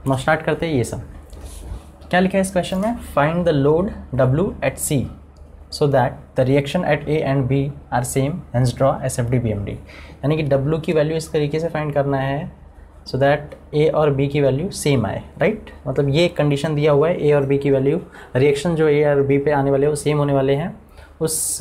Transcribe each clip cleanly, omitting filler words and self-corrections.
Now start करते हैं ये सब। क्या लिखा है इस क्वेश्चन में, find the load W at C so that the reaction at A and B are same, hence draw SFD BMD। यानी कि W की वैल्यू इस तरीके से फाइंड करना है सो दैट A और B की वैल्यू सेम आए, राइट। मतलब ये एक कंडीशन दिया हुआ है, A और B की वैल्यू, रिएक्शन जो A और B पे आने वाले हैं वो सेम होने वाले हैं, उस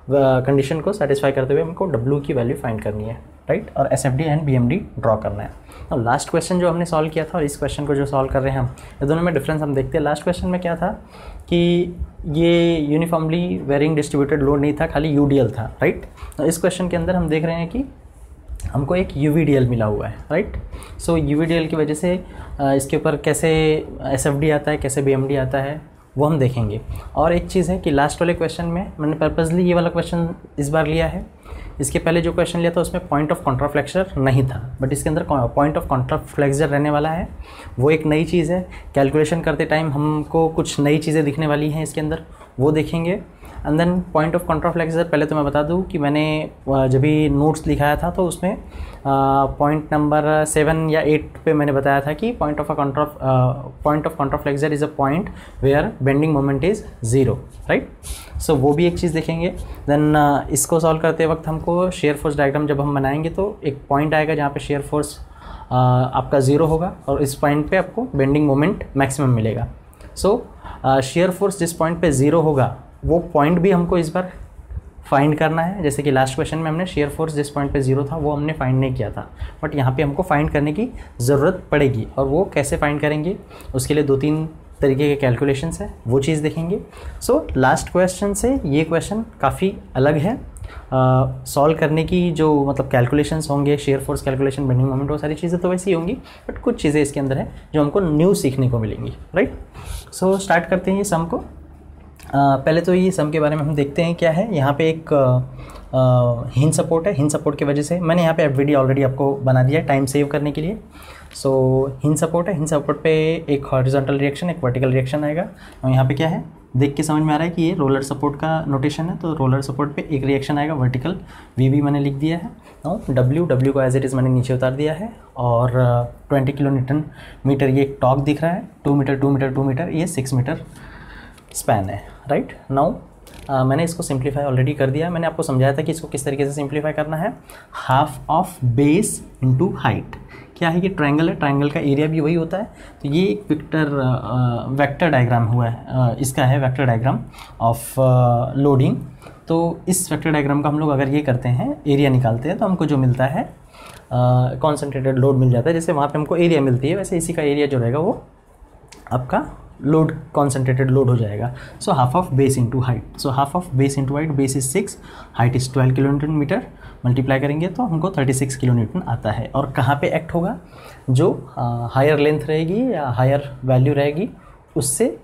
कंडीशन को सेटिस्फाई करते हुए हमको W की वैल्यू फाइंड करनी है, राइट। और SFD एंड BMD ड्रॉ करना है। अब लास्ट क्वेश्चन जो हमने सॉल्व किया था और इस क्वेश्चन को जो सॉल्व कर रहे हैं हम, ये दोनों में डिफरेंस हम देखते हैं। लास्ट क्वेश्चन में क्या था कि ये यूनिफॉर्मली वेरिंग डिस्ट्रीब्यूटेड लोड नहीं था, खाली UDL था, राइट। तो इस क्वेश्चन के अंदर हम देख रहे हैं कि हमको एक UVDL मिला हुआ है, राइट। सो UVDL की वजह से इसके ऊपर कैसे SFD आता है, कैसे BMD आता है, वो हम देखेंगे। और एक चीज़ है कि लास्ट वाले क्वेश्चन में मैंने पर्पसली ये वाला क्वेश्चन इस बार लिया है। इसके पहले जो क्वेश्चन लिया था उसमें पॉइंट ऑफ कॉन्ट्राफ्लेक्चर नहीं था, बट इसके अंदर पॉइंट ऑफ कॉन्ट्राफ्लेक्चर रहने वाला है। वो एक नई चीज़ है, कैलकुलेशन करते टाइम हमको कुछ नई चीज़ें दिखने वाली हैं इसके अंदर, वो देखेंगे। And then point of contraflexure, पहले तो मैं बता दूं कि मैंने जब भी नोट्स लिखाया था तो उसमें पॉइंट नंबर 7 या 8 पे मैंने बताया था कि point of contraflexure is a point where bending moment is 0, right. So वो भी एक चीज़ देखेंगे। देन इसको सॉल्व करते वक्त हमको शेयर फोर्स डायग्राम जब हम बनाएंगे तो एक पॉइंट आएगा जहाँ पे शेयर फोर्स आपका 0 होगा और इस पॉइंट पे आपको बेंडिंग मोमेंट मैक्सिमम मिलेगा। सो शेयर फोर्स जिस पॉइंट पे 0 होगा वो पॉइंट भी हमको इस बार फाइंड करना है। जैसे कि लास्ट क्वेश्चन में हमने शेयर फोर्स जिस पॉइंट पे 0 था वो हमने फाइंड नहीं किया था, बट यहाँ पे हमको फाइंड करने की ज़रूरत पड़ेगी। और वो कैसे फाइंड करेंगे, उसके लिए 2-3 तरीके के कैलकुलेशंस है, वो चीज़ देखेंगे। सो लास्ट क्वेश्चन से ये क्वेश्चन काफ़ी अलग है। सॉल्व करने की जो मतलब कैलकुलेशंस होंगे, shear force calculation, bending moment, वो सारी चीज़ें तो वैसी ही होंगी, बट कुछ चीज़ें इसके अंदर है जो हमको न्यू सीखने को मिलेंगी, राइट। सो स्टार्ट करते हैं ये सम को। पहले तो ये सम के बारे में हम देखते हैं क्या है। यहाँ पे एक हिंज सपोर्ट है। हिंज सपोर्ट की वजह से मैंने यहाँ पे वीडियो ऑलरेडी आपको बना दिया है टाइम सेव करने के लिए। सो हिंज सपोर्ट है, हिंज सपोर्ट पे एक हॉरिजॉन्टल रिएक्शन, एक वर्टिकल रिएक्शन आएगा। और यहाँ पे क्या है, देख के समझ में आ रहा है कि ये रोलर सपोर्ट का नोटेशन है। तो रोलर सपोर्ट पे एक रिएक्शन आएगा वर्टिकल, VB मैंने लिख दिया है। और W को एज इट इज़ मैंने नीचे उतार दिया है। और 20 किलो न्यूटन मीटर ये एक टॉर्क दिख रहा है। 2 मीटर 2 मीटर 2 मीटर ये 6 मीटर स्पैन है, राइट। नाउ मैंने इसको सिंप्लीफाई ऑलरेडी कर दिया। मैंने आपको समझाया था कि इसको किस तरीके से सिंप्लीफाई करना है। Half of base into height. क्या है, ये ट्रायंगल है, ट्रायंगल का एरिया भी वही होता है। तो ये एक वेक्टर डायग्राम हुआ है, इसका है वेक्टर डायग्राम ऑफ लोडिंग। तो इस वेक्टर डायग्राम का हम लोग अगर ये करते हैं, एरिया निकालते हैं, तो हमको जो मिलता है कॉन्सेंट्रेटेड लोड मिल जाता है। जैसे वहाँ पे हमको एरिया मिलती है, वैसे इसी का एरिया जो रहेगा वो आपका लोड, कॉन्सेंट्रेटेड लोड हो जाएगा। So half of base into height. So half of base into height, base is 6, height is 12 kilo newton metre. Multiply करेंगे तो हमको 36 किलो न्यूटन आता है। और कहाँ पे एक्ट होगा, जो हायर लेंथ रहेगी या हायर वैल्यू रहेगी उससे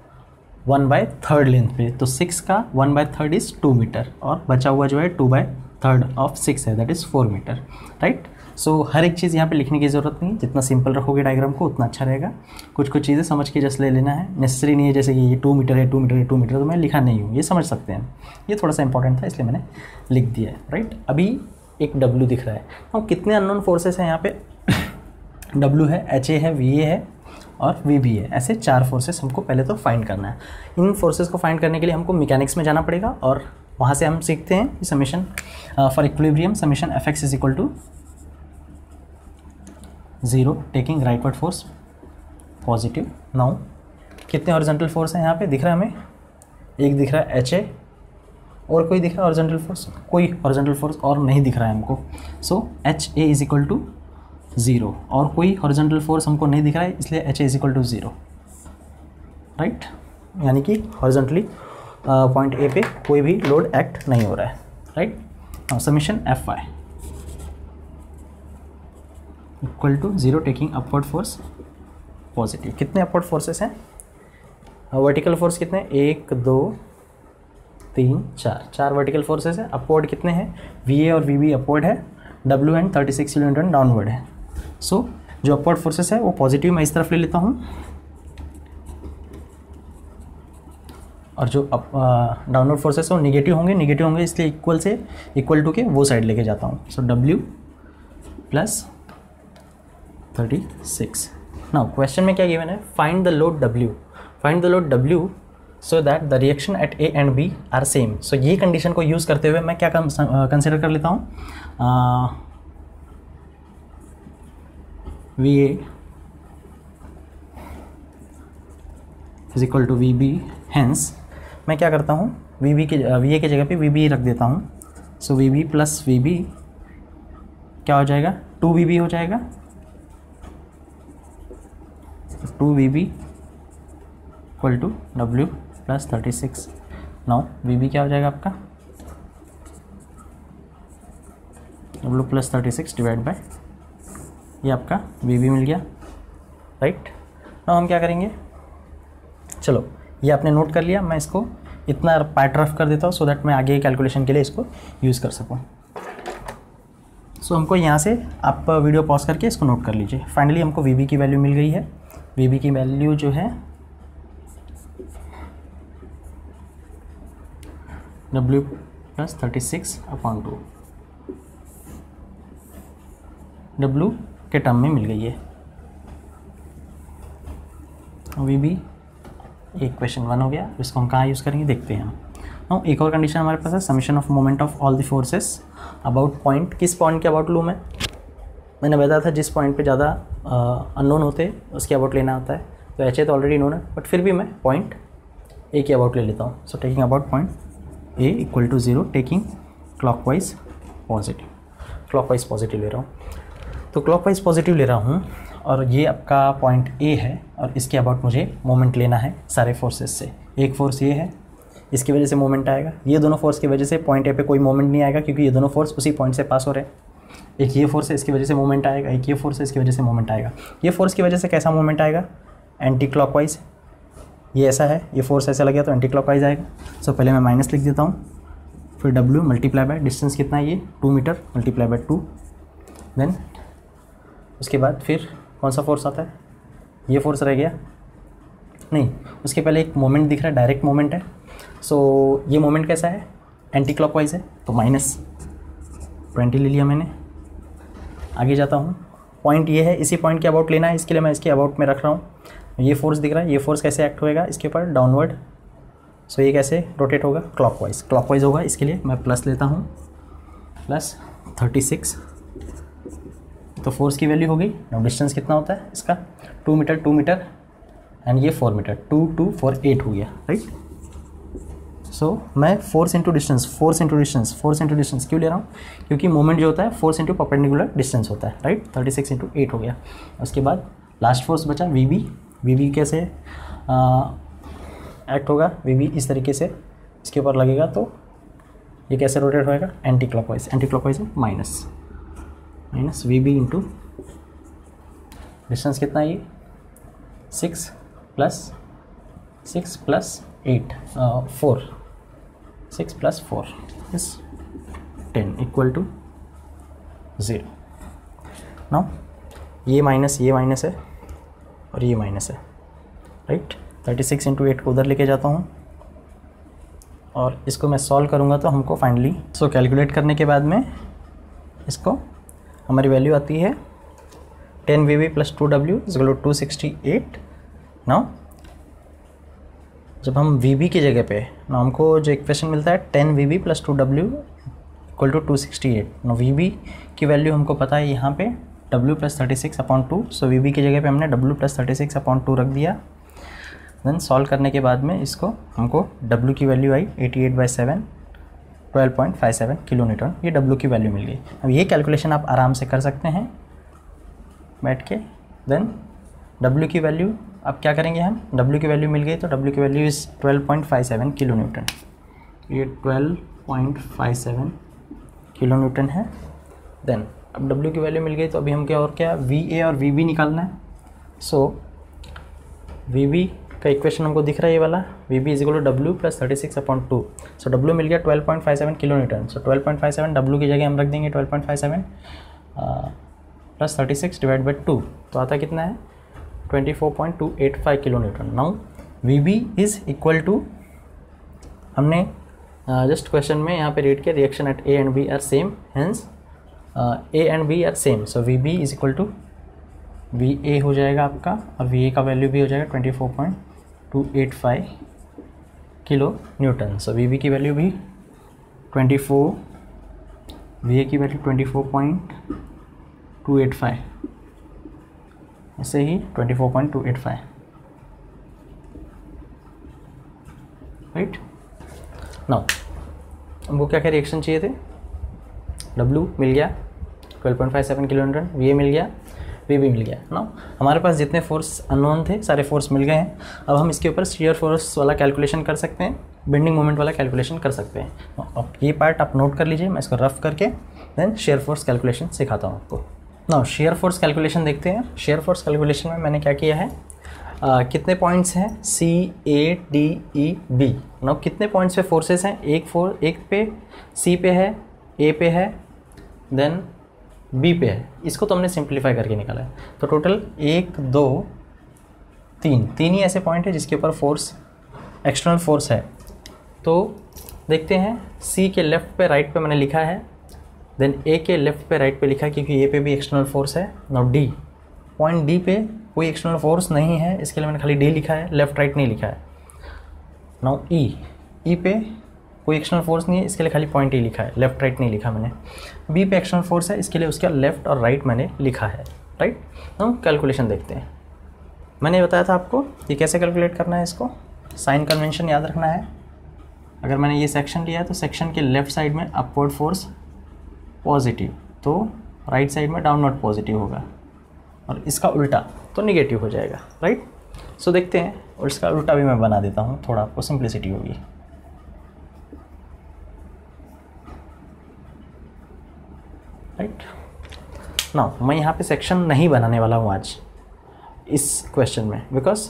1/3 लेंथ पे। तो 6 का 1/3 इज़ 2 मीटर और बचा हुआ जो है 2/3 ऑफ 6 है, दैट इज़ 4 मीटर, राइट। सो हर एक चीज़ यहाँ पे लिखने की ज़रूरत नहीं, जितना सिंपल रखोगे डायग्राम को उतना अच्छा रहेगा। कुछ कुछ चीज़ें समझ के जस्ट ले लेना है, नेसेसरी नहीं है जैसे कि ये 2 मीटर है 2 मीटर है 2 मीटर, तो मैं लिखा नहीं हूँ, ये समझ सकते हैं। ये थोड़ा सा इंपॉर्टेंट था इसलिए मैंने लिख दिया है, राइट। अभी एक W दिख रहा है। और कितने अननोन फोर्सेस हैं यहाँ पे, W है, HA है, VA है और VB है। ऐसे 4 फोर्सेस हमको पहले तो फाइंड करना है। इन फोर्सेस को फाइंड करने के लिए हमको मैकेनिक्स में जाना पड़ेगा और वहाँ से हम सीखते हैं summation for equilibrium, summation Fx is equal to 0 taking rightward force positive. Now कितने हॉरिजॉन्टल फोर्स हैं यहाँ पे दिख रहा है हमें, एक दिख रहा है HA, और कोई दिख रहा है हॉरिजॉन्टल फोर्स, कोई हॉरिजॉन्टल फोर्स और नहीं दिख रहा है हमको। सो HA इज इक्वल टू 0 और कोई हॉरिजॉन्टल फोर्स हमको नहीं दिख रहा है, इसलिए HA is equal to 0, right. यानी कि हॉरिजॉन्टली पॉइंट A पे कोई भी लोड एक्ट नहीं हो रहा है, right. Now summation Fy equal to 0 taking upward force positive. कितने अपवर्ड फोर्सेस हैं, वर्टिकल फोर्स कितने, 1 2 3 4 वर्टिकल फोर्सेस हैं। अपवर्ड कितने हैं, VA और VB अपवर्ड है, W and 36 kilo Newton downward है। सो जो अपवर्ड फोर्सेस है वो पॉजिटिव मैं इस तरफ ले लेता हूँ, और जो डाउनवर्ड फोर्सेस है वो निगेटिव होंगे, इसलिए इक्वल टू के वो साइड लेके जाता हूँ। So W plus 36 now question में क्या गिवन है, find the load W so that the reaction at A and B are same. So ये कंडीशन को यूज़ करते हुए मैं क्या कंसिडर कर लेता हूँ, VA is equal to VB, hence मैं क्या करता हूँ, VA की जगह पे VB रख देता हूँ। सो VB प्लस VB क्या हो जाएगा, 2VB हो जाएगा, 2VB equal to W plus 36। Now VB क्या हो जाएगा आपका, W प्लस 36 डिवाइड बाय, ये आपका VB मिल गया, राइट। नाउ हम क्या करेंगे, चलो ये आपने नोट कर लिया, मैं इसको इतना पार्ट रफ कर देता हूँ सो दैट मैं आगे कैलकुलेशन के लिए इसको यूज़ कर सकूँ। सो हमको यहाँ से आप वीडियो पॉज करके इसको नोट कर लीजिए। फाइनली हमको VB की वैल्यू मिल गई है। VB की वैल्यू जो है W प्लस 36/2 W के टर्म में मिल गई है। VB इक्वेशन 1 हो गया, इसको हम कहाँ यूज़ करेंगे देखते हैं हम। एक और कंडीशन हमारे पास है, summation of moment of all the forces about point. किस पॉइंट के अबाउट लूँ मैंने बताया था जिस पॉइंट पे ज़्यादा अननोन होते उसके अबाउट लेना होता है। तो HA तो ऑलरेडी नोन है, बट फिर भी मैं पॉइंट A के अबाउट ले लेता हूँ। So taking about point A equal to 0, taking clockwise positive ले रहा हूँ। तो क्लॉकवाइज पॉजिटिव ले रहा हूँ और ये आपका पॉइंट A है और इसके अबाउट मुझे मोमेंट लेना है सारे फोर्सेस से। एक फोर्स ये है, इसकी वजह से मोमेंट आएगा। ये दोनों फोर्स की वजह से पॉइंट A पे कोई मोमेंट नहीं आएगा क्योंकि ये दोनों फोर्स उसी पॉइंट से पास हो रहे हैं। एक ये फोर्स है, इसकी वजह से मोमेंट आएगा, एक ये फोर्स है, इसकी वजह से मोमेंट आएगा। ये फोर्स की वजह से कैसा मोमेंट आएगा, एंटी क्लॉकवाइज। ये ऐसा है, ये फोर्स ऐसा लग गया तो एंटी क्लॉकवाइज आएगा। सो पहले मैं माइनस लिख देता हूँ, फिर W मल्टीप्लाई बाय डिस्टेंस कितना है ये 2 मीटर मल्टीप्लाई बाय 2। देन उसके बाद फिर कौन सा फोर्स आता है, ये फोर्स रह गया नहीं, उसके पहले एक मोमेंट दिख रहा है, डायरेक्ट मोमेंट है। सो ये मोमेंट कैसा है, एंटी क्लॉकवाइज है, तो -20 ले लिया मैंने। आगे जाता हूँ, पॉइंट ये है, इसी पॉइंट के अबाउट लेना है, इसके लिए मैं इसके अबाउट में रख रहा हूँ। ये फोर्स दिख रहा है, ये फोर्स कैसे एक्ट होएगा इसके ऊपर, डाउनवर्ड। सो ये कैसे रोटेट होगा, क्लॉकवाइज होगा। इसके लिए मैं प्लस लेता हूँ, प्लस 36। तो फोर्स की वैल्यू हो गई। अब डिस्टेंस कितना होता है इसका, 2 मीटर एंड ये 4 मीटर, 2 2 4 8 हो गया, राइट। सो मैं फोर्स इंटू डिस्टेंस क्यों ले रहा हूँ, क्योंकि मोमेंट जो होता है फोर्स इंटू परपेंडिकुलर डिस्टेंस होता है, राइट। 36 इंटू 8 हो गया। उसके बाद लास्ट फोर्स बचा VB कैसे एक्ट होगा, VB इस तरीके से इसके ऊपर लगेगा तो ये कैसे रोटेट होएगा, एंटी क्लॉकवाइज है, माइनस VB इंटू डिस्टेंस कितना है ये 6 plus 8 4 6 plus 4 is 10 equal to 0। Now ये माइनस है और ये माइनस है, राइट। 36 इंटू 8 को उधर लेके जाता हूँ और इसको मैं सॉल्व करूँगा तो हमको फाइनली कैलकुलेट करने के बाद में इसको हमारी वैल्यू आती है 10 VB plus 2W is equal to 268। Now जब हम VB की जगह पे ना हमको जो इक्वेशन मिलता है 10 VB plus 2W equal to 268। ना VB की वैल्यू हमको पता है यहाँ पे W प्लस 36/2। सो VB की जगह पे हमने W प्लस 36/2 रख दिया। देन सॉल्व करने के बाद में इसको हमको W की वैल्यू आई 88/7 12.57 किलो न्यूटन, ये W की वैल्यू मिल गई। अब ये कैलकुलेशन आप आराम से कर सकते हैं बैठ के। देन W की वैल्यू अब क्या करेंगे हम, W की वैल्यू मिल गई तो W की वैल्यू इज़ 12.57 किलो न्यूटन। ये 12.57 किलो न्यूटन है। देन अब W की वैल्यू मिल गई तो अभी हम क्या VA और VB निकालना है। सो VB का इक्वेशन हमको दिख रहा है ये वाला, VB is equal to W plus 36/2। So W मिल गया 12.57 किलो न्यूटन। सो 12.57 W की जगह हम रख देंगे 12.57 प्लस 36 डिवाइड बाई 2, तो आता कितना है 24.285 kilo newton. Now VB is equal to, हमने जस्ट क्वेश्चन में यहाँ पे रीड किया, reaction at A and B are same, hence A and B are same. So VB is equal to V A हो जाएगा आपका, और वी ए का वैल्यू भी हो जाएगा 24.285 kilo newton. So V B की वैल्यू भी 24, वी ए की वैल्यू 24.285, ऐसे ही 24.285, राइट। नाउ हमको क्या क्या रिएक्शन चाहिए थे, W मिल गया 12.57 किलो न्यूटन, वी ए मिल गया, वी बी मिल गया। नाउ हमारे पास जितने फोर्स अननोन थे सारे फोर्स मिल गए हैं। अब हम इसके ऊपर शियर फोर्स वाला कैलकुलेशन कर सकते हैं, बेंडिंग मोमेंट वाला कैलकुलेशन कर सकते हैं। अब ये पार्ट आप नोट कर लीजिए, मैं इसको रफ करके देन शेयर फोर्स कैलकुलेशन सिखाता हूँ आपको। नाउ शेयर फोर्स कैलकुलेशन देखते हैं। शेयर फोर्स कैलकुलेशन में मैंने क्या किया है, कितने पॉइंट्स हैं, C A D E B। Now कितने पॉइंट्स पे फोर्सेस हैं, एक पे C पे है, A पे है, देन B पे है। इसको तो हमने सिंप्लीफाई करके निकाला है। तो टोटल 1 2 3 ही ऐसे पॉइंट है जिसके ऊपर फोर्स, एक्सटर्नल फोर्स है। तो देखते हैं, C के लेफ़्ट पे राइट पे मैंने लिखा है, देन A के लेफ़्ट पे राइट पे लिखा है क्योंकि A पे भी एक्सटर्नल फोर्स है। नाउ D, पॉइंट D पे कोई एक्सटर्नल फोर्स नहीं है, इसके लिए मैंने खाली D लिखा है, लेफ़्ट राइट नहीं लिखा है। नाउ E पे कोई एक्सटर्नल फोर्स नहीं है, इसके लिए खाली पॉइंट E लिखा है, लेफ़्ट राइट नहीं लिखा मैंने। B पे एक्सटर्नल फोर्स है, इसके लिए उसका लेफ़्ट और राइट मैंने लिखा है, राइट। नाउ कैलकुलेशन देखते हैं। मैंने बताया था आपको कि कैसे कैलकुलेट करना है इसको, साइन कन्वेंशन याद रखना है। अगर मैंने ये सेक्शन लिया है तो सेक्शन के लेफ़्ट साइड में अपवर्ड फोर्स पॉजिटिव, तो राइट साइड में डाउनवर्ड पॉजिटिव होगा, और इसका उल्टा तो निगेटिव हो जाएगा, राइट। सो देखते हैं, और इसका उल्टा भी मैं बना देता हूँ, थोड़ा आपको सिंप्लिसिटी होगी। राइट। नाउ मैं यहाँ पे सेक्शन नहीं बनाने वाला हूँ आज इस क्वेश्चन में, बिकॉज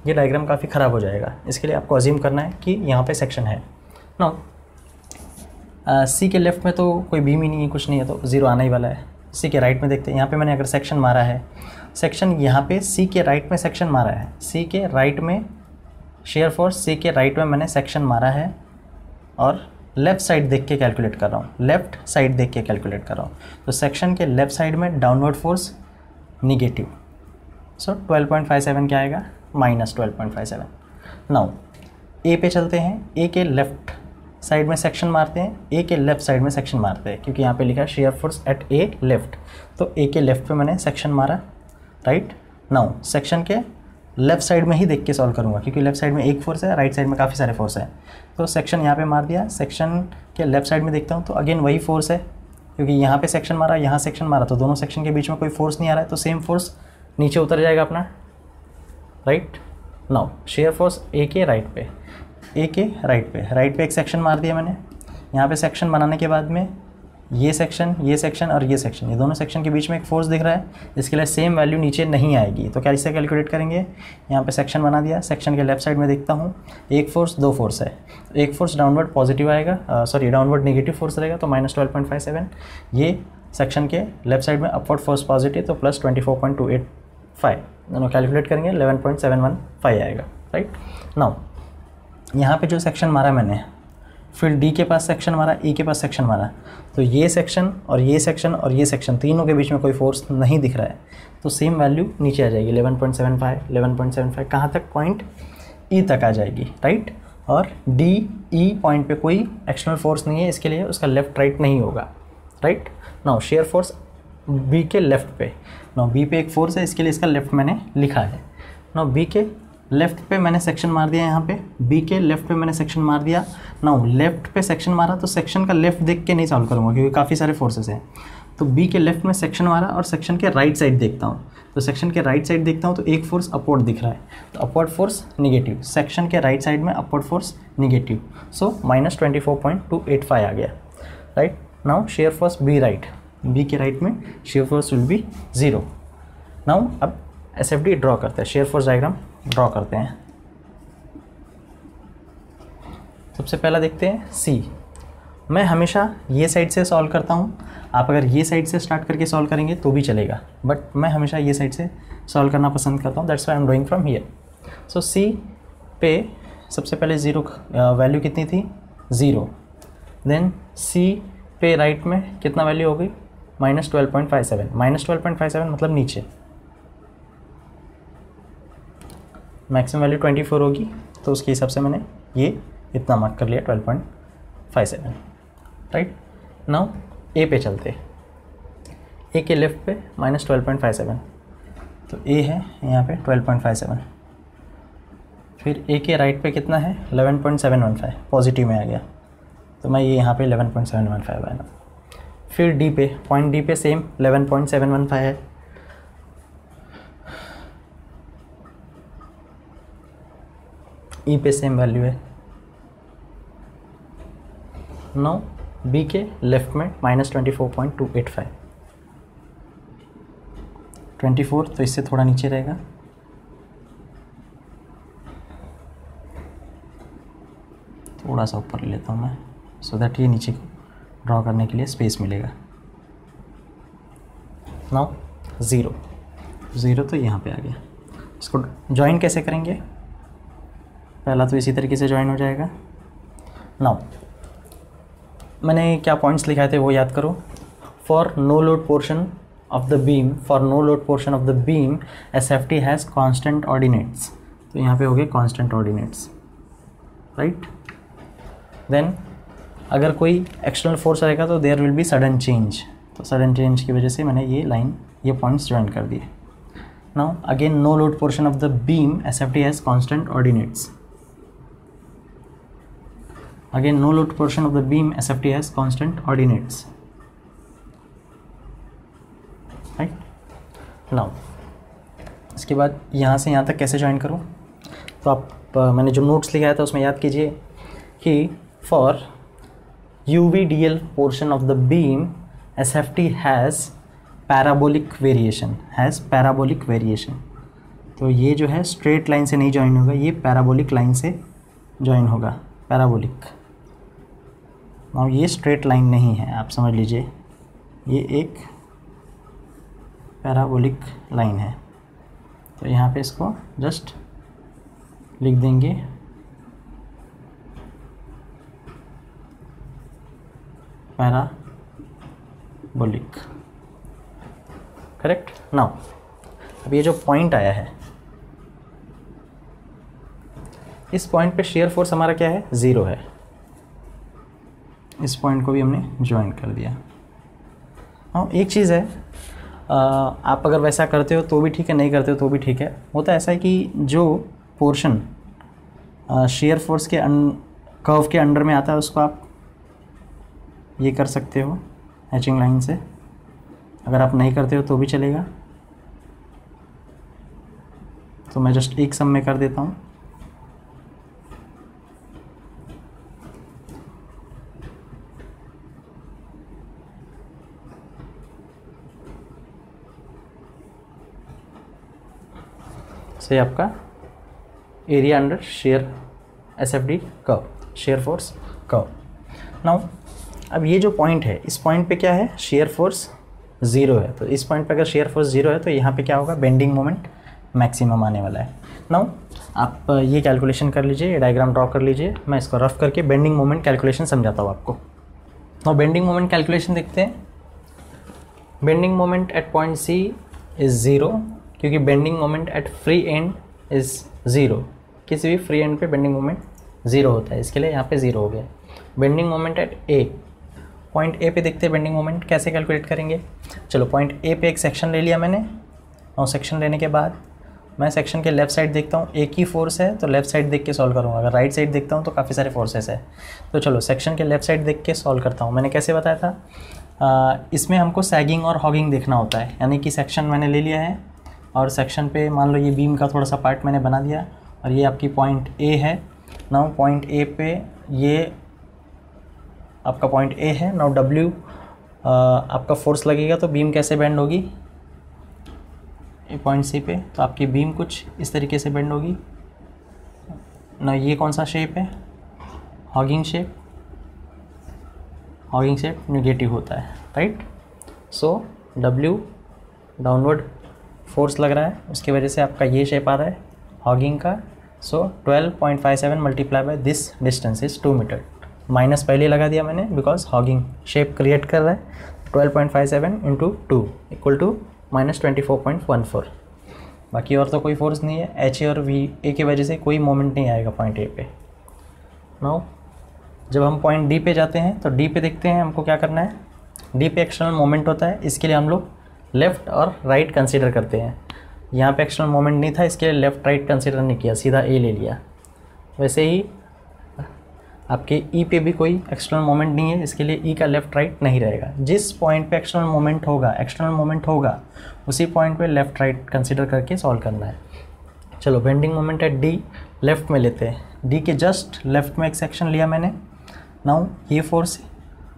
ये डायग्राम काफ़ी ख़राब हो जाएगा। इसके लिए आपको अज्यूम करना है कि यहाँ पे सेक्शन है। नाउ C के लेफ़्ट में तो कोई बीम ही नहीं है, कुछ नहीं है, तो ज़ीरो आना ही वाला है। C के राइट में देखते हैं, यहाँ पे मैंने अगर सेक्शन मारा है, सेक्शन यहाँ पे C के राइट में सेक्शन मारा है, C के राइट में शेयर फोर्स, C के राइट में मैंने सेक्शन मारा है, और लेफ़्ट साइड देख के कैलकुलेट कर रहा हूँ, लेफ़्ट साइड देख के कैलकुलेट कर रहा हूँ। तो सेक्शन के लेफ़्ट साइड में डाउनवर्ड फोर्स निगेटिव, सो 12.57 क्या आएगा, -12.57। नाउ A पे चलते हैं, A के लेफ़्ट साइड में सेक्शन मारते हैं, A के लेफ़्ट साइड में सेक्शन मारते हैं, क्योंकि यहाँ पे लिखा है shear force at A left, तो A के लेफ़्ट पे मैंने सेक्शन मारा, राइट। नाउ सेक्शन के लेफ़्ट साइड में ही देख के सॉल्व करूँगा, क्योंकि लेफ़्ट साइड में एक फोर्स है, राइट साइड में काफ़ी सारे फोर्स है। तो सेक्शन यहाँ पे मार दिया, सेक्शन के लेफ़्ट साइड में देखता हूँ तो अगेन वही फोर्स है, क्योंकि यहाँ पे सेक्शन मारा, यहाँ सेक्शन मारा, तो दोनों सेक्शन के बीच में कोई फोर्स नहीं आ रहा है, तो सेम फोर्स नीचे उतर जाएगा अपना, right. Now shear force A के राइट पे, A के राइट पे एक सेक्शन मार दिया मैंने। यहाँ पे सेक्शन बनाने के बाद में ये सेक्शन और ये सेक्शन, ये दोनों सेक्शन के बीच में एक फोर्स दिख रहा है, इसके लिए सेम वैल्यू नीचे नहीं आएगी। तो कैसे कैलकुलेट करेंगे, यहाँ पे सेक्शन बना दिया, सेक्शन के लेफ़्ट साइड में देखता हूँ, एक फोर्स दो फोर्स है, एक फोर्स डाउनवर्ड पॉजिटिव आएगा, डाउनवर्ड नेगेटिव फोर्स रहेगा, तो -12.57। ये सेक्शन के लेफ़्ट साइड में अपवर्ड फोर्स पॉजिटिव, तो +24.285, दोनों कैलकुलेट करेंगे 11.715 आएगा, राइट। नाउ यहाँ पे जो सेक्शन मारा मैंने, फिर D के पास सेक्शन मारा, E के पास सेक्शन मारा, तो ये सेक्शन और ये सेक्शन और ये सेक्शन तीनों के बीच में कोई फोर्स नहीं दिख रहा है, तो सेम वैल्यू नीचे आ जाएगी 11.75 कहाँ तक, पॉइंट E तक आ जाएगी, राइट। और D E पॉइंट पे कोई एक्सटर्नल फोर्स नहीं है, इसके लिए उसका लेफ़्ट राइट नहीं होगा, right. Now shear force B के लेफ़्ट पे, नाउ B पे एक फोर्स है, इसके लिए इसका लेफ़्ट मैंने लिखा है। नाउ B के लेफ़्ट पे मैंने सेक्शन मार दिया, यहाँ पे B के लेफ़्ट पे मैंने सेक्शन मार दिया। नाउ लेफ़्ट पे सेक्शन मारा, तो सेक्शन का लेफ़्ट देख के नहीं सॉल्व करूँगा, क्योंकि काफ़ी सारे फोर्सेस हैं। तो B के लेफ़्ट में सेक्शन मारा और सेक्शन के राइट साइड देखता हूँ, तो सेक्शन के राइट साइड देखता हूँ तो एक फोर्स अपवर्ड दिख रहा है, तो अपवर्ड फोर्स निगेटिव, सेक्शन के राइट साइड में अपवर्ड फोर्स निगेटिव, सो -24.285 आ गया, right. Now shear force B right, B के राइट में shear force will be 0। Now अब SFD ड्रॉ करते हैं, शेयर फोर्स डायग्राम ड्रॉ करते हैं। सबसे पहला देखते हैं C। मैं हमेशा ये साइड से सॉल्व करता हूँ, आप अगर ये साइड से स्टार्ट करके सॉल्व करेंगे तो भी चलेगा, बट मैं हमेशा ये साइड से सॉल्व करना पसंद करता हूँ, that's why I am doing from here. So C पे सबसे पहले 0 वैल्यू कितनी थी, 0। देन C पे राइट में कितना वैल्यू हो गई, -12.57 मतलब नीचे, मैक्सिमम वैल्यू 24 होगी, तो उसके हिसाब से मैंने ये इतना मार्क कर लिया 12.57, राइट। नाउ ए पे चलते, ए के लेफ्ट पे -12.57, तो ए है यहाँ पे 12.57, फिर ए के राइट पे कितना है 11.715, पॉजिटिव में आ गया, तो मैं ये यहाँ पे 11.715 आया। फिर डी पे, पॉइंट डी पे सेम 11.715 है, ई पे सेम वैल्यू है। नो बी के लेफ्ट में -24.285, 24 तो इससे थोड़ा नीचे रहेगा, थोड़ा सा ऊपर ले लेता हूँ मैं, सो दैट ये नीचे को ड्रॉ करने के लिए स्पेस मिलेगा। नाउ 0 तो यहाँ पे आ गया। इसको ज्वाइन कैसे करेंगे, पहला तो इसी तरीके से ज्वाइन हो जाएगा। नाउ मैंने क्या पॉइंट्स लिखाए थे वो याद करो। For no load portion of the beam, for no load portion of the beam SFT has constant ordinates, तो यहाँ पे हो गए कांस्टेंट ऑर्डिनेट्स, राइट। देन अगर कोई एक्सटर्नल फोर्स आएगा तो there will be sudden change, तो सडन चेंज की वजह से मैंने ये पॉइंट्स ज्वाइन कर दिए। Now again no load portion of the beam SFT has constant ordinates, again no load portion of the beam SFT has constant ordinates, right। now इसके बाद यहाँ से यहाँ तक कैसे ज्वाइन करूँ, तो आप मैंने जो नोट्स लिखाया था उसमें याद कीजिए कि for UVDL portion of the beam SFT has parabolic variation, तो ये जो है स्ट्रेट लाइन से नहीं ज्वाइन होगा, ये पैराबोलिक लाइन से ज्वाइन होगा, पैराबोलिक। नाउ ये स्ट्रेट लाइन नहीं है, आप समझ लीजिए ये एक पैराबोलिक लाइन है, तो यहाँ पे इसको जस्ट लिख देंगे पैराबोलिक, करेक्ट। नाउ अब ये जो पॉइंट आया है, इस पॉइंट पे शेयर फोर्स हमारा क्या है 0 है, इस पॉइंट को भी हमने ज्वाइन कर दिया। हाँ एक चीज़ है, आप अगर वैसा करते हो तो भी ठीक है, नहीं करते हो तो भी ठीक है। होता ऐसा है कि जो पोर्शन शेयर फोर्स के कर्व के अंडर में आता है उसको आप ये कर सकते हो हैचिंग लाइन से, अगर आप नहीं करते हो तो भी चलेगा। तो मैं जस्ट एक सम में कर देता हूँ। से आपका area under share SFD curve, shear force curve. Now अब ये जो पॉइंट है, इस पॉइंट पे क्या है शेयर फोर्स 0 है, तो इस पॉइंट पे अगर शेयर फोर्स 0 है तो यहाँ पे क्या होगा बेंडिंग मोमेंट मैक्सिमम आने वाला है। नाउ आप ये कैलकुलेशन कर लीजिए, ये डायग्राम ड्रॉ कर लीजिए, मैं इसको रफ करके बेंडिंग मोमेंट कैलकुलेशन समझाता हूँ आपको। नाउ बेंडिंग मोमेंट कैलकुलेशन देखते हैं। Bending moment at point C is 0, क्योंकि bending moment at free end is 0, किसी भी फ्री एंड पे बेंडिंग मोमेंट 0 होता है, इसके लिए यहाँ पे 0 हो गया। Bending moment eight A, point A पे देखते हैं बेंडिंग मोमेंट कैसे कैलकुलेट करेंगे। चलो पॉइंट ए पे एक सेक्शन ले लिया मैंने, और सेक्शन लेने के बाद मैं सेक्शन के लेफ्ट साइड देखता हूँ, एक ही फोर्स है तो लेफ्ट साइड देख के सॉल्व करूँगा। अगर राइट साइड देखता हूँ तो काफ़ी सारे फोर्सेस है, तो चलो सेक्शन के लेफ्ट साइड देख के सॉल्व करता हूँ। मैंने कैसे बताया था, इसमें हमको सैगिंग और हॉगिंग देखना होता है, यानी कि सेक्शन मैंने ले लिया है और सेक्शन पे मान लो ये बीम का थोड़ा सा पार्ट मैंने बना दिया और ये आपकी पॉइंट ए है। नाउ पॉइंट ए पे ये आपका पॉइंट ए है। नाउ डब्ल्यू आपका फोर्स लगेगा तो बीम कैसे बेंड होगी, ये पॉइंट सी पे, तो आपकी बीम कुछ इस तरीके से बेंड होगी ना। ये कौन सा शेप है, hugging shape. Hugging shape negative होता है, right. So W downward force लग रहा है, उसकी वजह से आपका ये शेप आ रहा है हॉगिंग का। So 12.57 multiply by this distance is 2 metre. Minus पहले लगा दिया मैंने बिकॉज हॉगिंग शेप क्रिएट कर रहा है। 12.57 इंटू 2 इक्वल टू -24.14। बाकी और तो कोई फोर्स नहीं है, एच ए और वी ए की वजह से कोई मोमेंट नहीं आएगा पॉइंट ए पे। नाउ जब हम पॉइंट डी पे जाते हैं तो डी पे देखते हैं हमको क्या करना है। डी पे एक्सटर्नल मोमेंट होता है, इसके लिए हम लोग लेफ़्ट और राइट कंसीडर करते हैं। यहाँ पे एक्सटर्नल मोमेंट नहीं था, इसके लिए लेफ़्ट राइट कंसीडर नहीं किया, सीधा ए ले लिया। वैसे ही आपके ई पे भी कोई एक्सटर्नल मोमेंट नहीं है, इसके लिए ई का लेफ़्ट राइट नहीं रहेगा। जिस पॉइंट पे एक्सटर्नल मोमेंट होगा उसी पॉइंट पे लेफ़्ट राइट कंसीडर करके सॉल्व करना है। चलो bending moment eight D left में लेते हैं। डी के जस्ट लेफ़्ट में एक सेक्शन लिया मैंने। नाउ ये फोर्स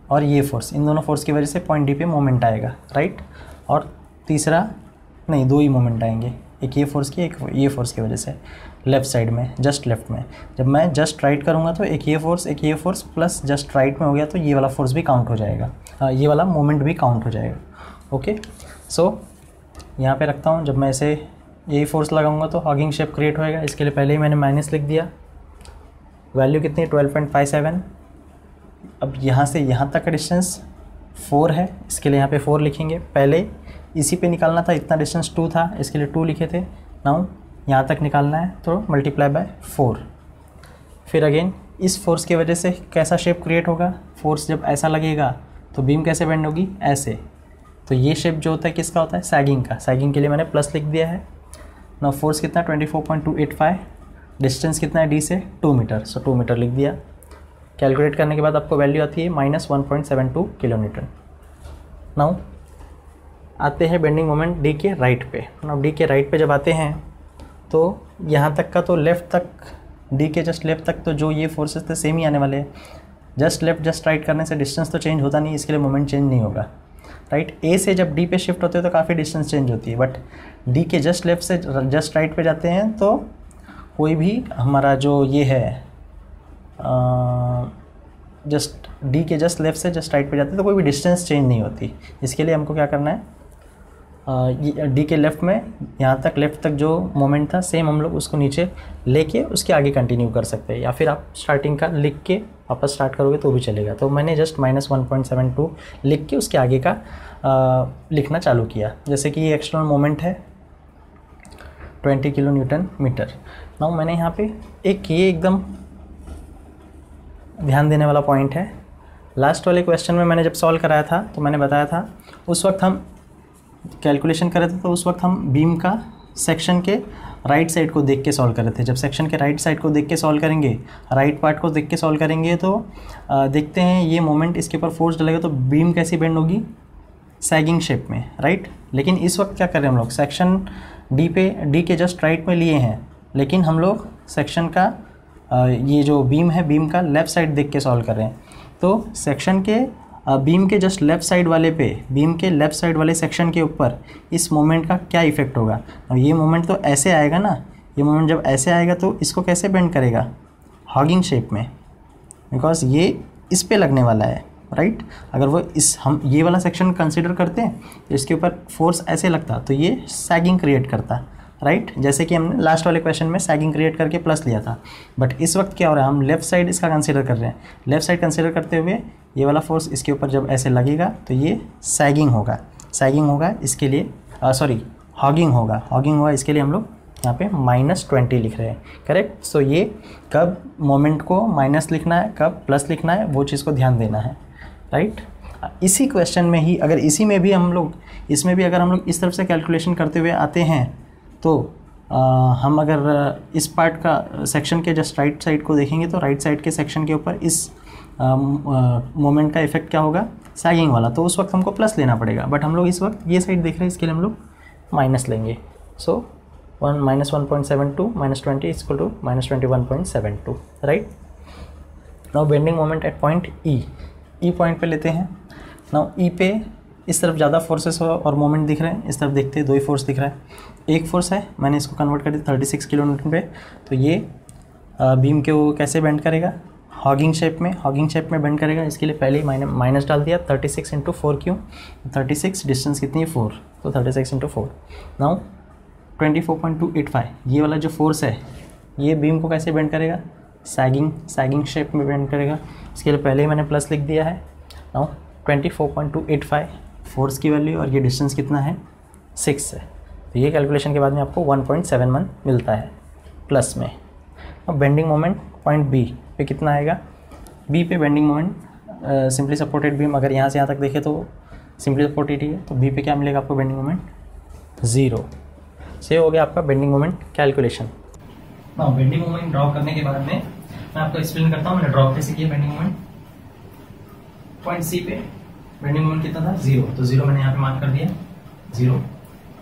और ये फोर्स, इन दोनों फोर्स की वजह से पॉइंट डी पे मोमेंट आएगा, राइट। और तीसरा नहीं, दो ही मोमेंट आएंगे, एक ये फोर्स की एक ये फोर्स की वजह से लेफ़्ट साइड में, जस्ट लेफ़्ट में। जब मैं जस्ट राइट करूँगा तो एक ये फोर्स प्लस जस्ट राइट में हो गया, तो ये वाला फोर्स भी काउंट हो जाएगा, ये वाला मोमेंट भी काउंट हो जाएगा। ओके, सो यहाँ पे रखता हूँ। जब मैं ऐसे यही फोर्स लगाऊंगा तो हॉगिंग शेप क्रिएट होएगा। इसके लिए पहले ही मैंने माइनस लिख दिया। वैल्यू कितनी है? 12.57। अब यहाँ से यहाँ तक का डिस्टेंस 4 है, इसके लिए यहाँ पे 4 लिखेंगे। पहले इसी पे निकालना था, इतना डिस्टेंस 2 था, इसके लिए 2 लिखे थे। नाउ यहाँ तक निकालना है तो मल्टीप्लाई बाय 4। फिर अगेन इस फोर्स की वजह से कैसा शेप क्रिएट होगा? फोर्स जब ऐसा लगेगा तो बीम कैसे बेंड होगी? ऐसे। तो ये शेप जो होता है किसका होता है? सैगिंग का। सैगिंग के लिए मैंने प्लस लिख दिया है। नाउ फोर्स कितना? 24.285। डिस्टेंस कितना है डी से? 2 मीटर। सो 2 मीटर लिख दिया। कैलकुलेट करने के बाद आपको वैल्यू आती है -1.72 किलोन्यूटन। नाउ आते हैं बेंडिंग मोमेंट डी के राइट पे। नाउ डी के राइट पे जब आते हैं तो यहाँ तक का तो लेफ़्ट तक, डी के जस्ट लेफ़्ट तक तो जो ये फोर्सेस थे सेम ही आने वाले हैं। जस्ट लेफ़्ट जस्ट राइट करने से डिस्टेंस तो चेंज होता नहीं, इसके लिए मोमेंट चेंज नहीं होगा, राइट। ए से जब डी पे शिफ्ट होते हैं तो काफ़ी डिस्टेंस चेंज होती है, बट डी के जस्ट लेफ़्ट से जस्ट राइट पे जाते हैं तो कोई भी हमारा जो ये है जस्ट डी के जस्ट लेफ़्ट से जस्ट राइट पे जाते हैं तो कोई भी डिस्टेंस चेंज नहीं होती। इसके लिए हमको क्या करना है, डी के लेफ़्ट में यहाँ तक लेफ़्ट तक जो मोमेंट था सेम हम लोग उसको नीचे लेके उसके आगे कंटिन्यू कर सकते हैं, या फिर आप स्टार्टिंग का लिख के वापस स्टार्ट करोगे तो भी चलेगा। तो मैंने जस्ट -1.72 लिख के उसके आगे का लिखना चालू किया। जैसे कि ये एक्सटर्नल मोमेंट है 20 किलो न्यूटन मीटर। नाउ मैंने यहाँ पे एक ये एकदम ध्यान देने वाला पॉइंट है। लास्ट वाले क्वेश्चन में मैंने जब सॉल्व कराया था तो मैंने बताया था, उस वक्त हम कैलकुलेशन कर रहे थे तो उस वक्त हम बीम का सेक्शन के राइट साइड को देख के सॉल्व कर रहे थे। जब सेक्शन के राइट साइड को देख के सॉल्व करेंगे, राइट पार्ट को देख के सॉल्व करेंगे तो देखते हैं ये मोमेंट इसके ऊपर फोर्स डलेगा तो बीम कैसी बेंड होगी? सैगिंग शेप में, राइट। लेकिन इस वक्त क्या कर रहे हैं हम लोग, सेक्शन डी के जस्ट राइट में लिए हैं, लेकिन हम लोग सेक्शन का ये जो बीम है बीम का लेफ़्ट साइड देख के सॉल्व कर रहे हैं। तो सेक्शन के बीम के जस्ट लेफ़्ट साइड वाले पे, बीम के लेफ़्ट साइड वाले सेक्शन के ऊपर इस मोमेंट का क्या इफ़ेक्ट होगा? और ये मोमेंट तो ऐसे आएगा ना, ये मोमेंट जब ऐसे आएगा तो इसको कैसे बेंड करेगा? हॉगिंग शेप में, बिकॉज ये इस पे लगने वाला है, राइट। अगर वो हम ये वाला सेक्शन कंसिडर करते हैं तो इसके ऊपर फोर्स ऐसे लगता तो ये सैगिंग क्रिएट करता, राइट। जैसे कि हमने लास्ट वाले क्वेश्चन में सैगिंग क्रिएट करके प्लस लिया था, बट इस वक्त क्या हो रहा है, हम लेफ़्ट साइड इसका कंसिडर कर रहे हैं। लेफ़्ट साइड कंसिडर करते हुए ये वाला फोर्स इसके ऊपर जब ऐसे लगेगा तो ये सैगिंग होगा इसके लिए हॉगिंग होगा इसके लिए हम लोग यहाँ पे -20 लिख रहे हैं, करेक्ट। सो ये कब मोमेंट को माइनस लिखना है, कब प्लस लिखना है, वो चीज़ को ध्यान देना है, राइट। इसी क्वेश्चन में ही अगर इसमें भी हम लोग इस तरफ से कैलकुलेशन करते हुए आते हैं तो हम अगर इस पार्ट का सेक्शन के जस्ट राइट साइड को देखेंगे तो राइट साइड के सेक्शन के ऊपर इस मोमेंट का इफेक्ट क्या होगा? सैगिंग वाला। तो उस वक्त हमको प्लस लेना पड़ेगा, बट हम लोग इस वक्त ये साइड देख रहे हैं, इसके लिए हम लोग माइनस लेंगे। So -1.72 -20 equal to -21.72, right. Now bending moment at point E point पे लेते हैं। नाउ ई पे इस तरफ ज़्यादा फोर्सेस और मोमेंट दिख रहे हैं, इस तरफ देखते हैं 2 ही फोर्स दिख रहा है। एक फोर्स है, मैंने इसको कन्वर्ट कर दिया 36 किलो न्यूटन पे, तो ये बीम के वो कैसे बेंड करेगा? हॉगिंग शेप में बेंड करेगा। इसके लिए पहले ही माइनस डाल दिया, 36 × 4 क्यों? 36 डिस्टेंस कितनी है? 4, तो 36 × 4। नाउ 24.285 ये वाला जो फोर्स है ये बीम को कैसे बेंड करेगा? सैगिंग शेप में बेंड करेगा। इसके लिए पहले ही मैंने प्लस लिख दिया है। नाउ 24.285 फोर्स की वैल्यू और ये डिस्टेंस कितना है? 6 है। तो ये कैलकुलेशन के बाद में आपको 1.71 मिलता है प्लस में। अब बेंडिंग मोमेंट पॉइंट बी पे कितना आएगा, बी पे bending moment simply supported beam अगर यहाँ से यहाँ तक देखें तो सिंपली सपोर्टेड ही है, तो बी पे क्या मिलेगा आपको बेंडिंग मोमेंट 0। से हो गया आपका बेंडिंग मोमेंट कैलकुलेशन। हाँ, बेंडिंग मोमेंट ड्रॉ करने के बाद में मैं आपको एक्सप्लेन करता हूँ मैंने ड्रॉ कैसे किया बेंडिंग मोमेंट। पॉइंट सी पे बेंडिंग मोमेंट कितना था 0, तो 0 मैंने यहाँ पे मार्क कर दिया 0।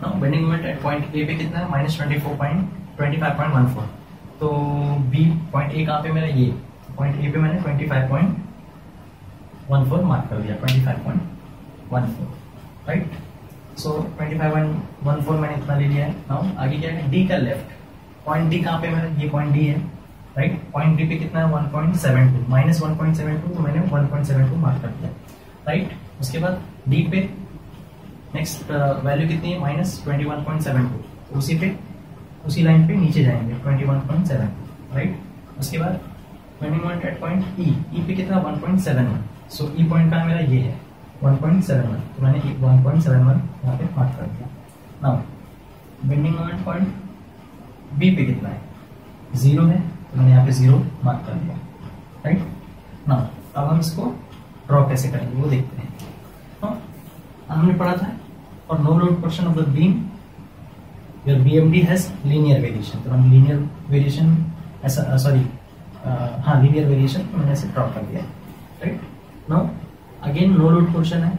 Bending moment at point A पे कितना है -25.14, तो बी पॉइंट ए कहाँ पे मेरा ये पॉइंट ए पे मैंने 25.14 मार्क कर दिया 25.14 राइट। सो 25.14 मैंने इतना ले लिया है। नाउ आगे क्या है डी का लेफ्ट पॉइंट डी कहाँ पे मेरा ये पॉइंट डी है राइट। पॉइंट डी पे कितना है 1.72 -1.72, तो मैंने 1.72 मार्क कर दिया राइट। उसके बाद डी पे नेक्स्ट वैल्यू कितनी है -21.72, तो उसी लाइन पे नीचे जाएंगे 21.72 राइट। उसके बाद बेंडिंग मोमेंट एट पॉइंट ई पे कितना 1.71, सो ई पॉइंट का मेरा ये है 1.71, तो मैंने 1.71 यहाँ पे मार्क कर दिया। Now bending moment point B पे कितना है 0 है, तो मैंने यहाँ पे 0 मार्क कर दिया राइट। नाउ अब हम इसको ड्रॉ कैसे करेंगे वो देखते हैं। हमने पढ़ा था और no load portion of the beam your BMD has linear variation, तो हम लीनियर वेरिएशन ऐसा सॉरी हाँ लीनियर वेरिएशन मैंने ऐसे ड्रॉ कर दिया right. Now again no load portion है,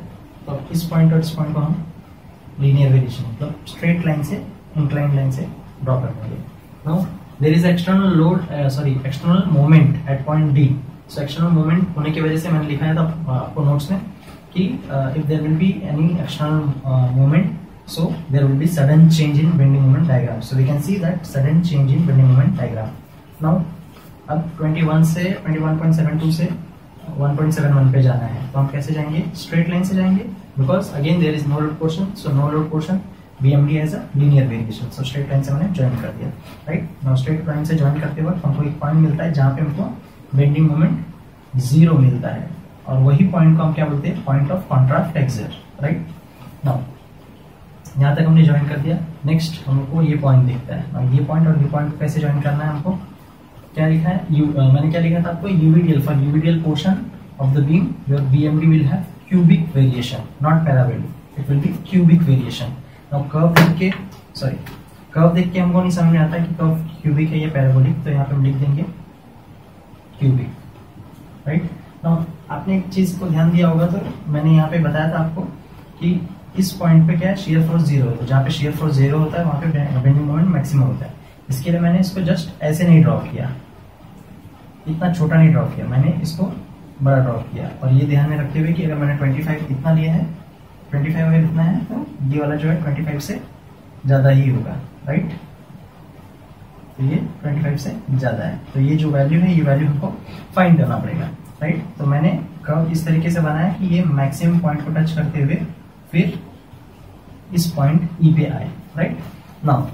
तो अब इस पॉइंट और इस पॉइंट को हम लीनियर वेरिएशन मतलब स्ट्रेट लाइन से इंक्लाइन लाइन से ड्रॉ कर देंगे। Now there is external load external moment at point D. So external moment होने की वजह से मैंने लिखा है था आपको नोट्स में कि if there will be any external moment so there will be sudden change in bending moment diagram, so we can see that sudden change in bending moment diagram. Now अब 21 से 21.72 से 1.71 पे जाना है, तो हम कैसे जाएंगे स्ट्रेट लाइन से जाएंगे because again there is no load portion, so no load portion BMD as a linear variation, so straight line से मैंने ज्वाइन कर दिया राइट। नाउ स्ट्रेट लाइन से ज्वाइन करते वक्त हमको एक पॉइंट मिलता है जहाँ पे हमको बेंडिंग मोमेंट 0 मिलता है, और वही पॉइंट को हम क्या बोलते हैं point of contrast axis right. Now यहाँ तक हमने ज्वाइन कर दिया। नेक्स्ट हमको ये पॉइंट दिखता है, और ये पॉइंट और ये पॉइंट को कैसे ज्वाइन करना है हमको क्या लिखा है मैंने क्या लिखा था आपको UVDL for UVDL portion of the beam your BMD will have cubic variation not parabolic, it will be cubic variation. Now curve देख के हमको नहीं समझ में आता कि कर्व क्यूबिक है या पैराबोलिक, तो यहाँ पे हम लिख देंगे क्यूबिक राइट। नाउ आपने एक चीज को ध्यान दिया होगा, तो मैंने यहाँ पे बताया था आपको कि इस पॉइंट पे क्या है शेयर फोर्स 0 है, तो जहाँ पे शेयर फोर्स 0 होता है वहाँ पे बेंडिंग मोमेंट मैक्सिमम होता है। इसके लिए मैंने इसको जस्ट ऐसे नहीं ड्रॉ किया, इतना छोटा नहीं ड्रॉ किया, मैंने इसको बड़ा ड्रॉ किया, और ये ध्यान में रखते हुए कि अगर मैंने 25 इतना लिया है 25 अगर इतना है तो ये वाला जो है 25 से ज्यादा ही होगा राइट। तो ये 25 से ज्यादा है, तो ये जो वैल्यू है ये वैल्यू हमको फाइंड करना पड़ेगा राइट। तो मैंने कर्व इस तरीके से बनाया कि ये मैक्सिमम पॉइंट को टच करते हुए फिर इस पॉइंट ई पे आए राइट। नाउ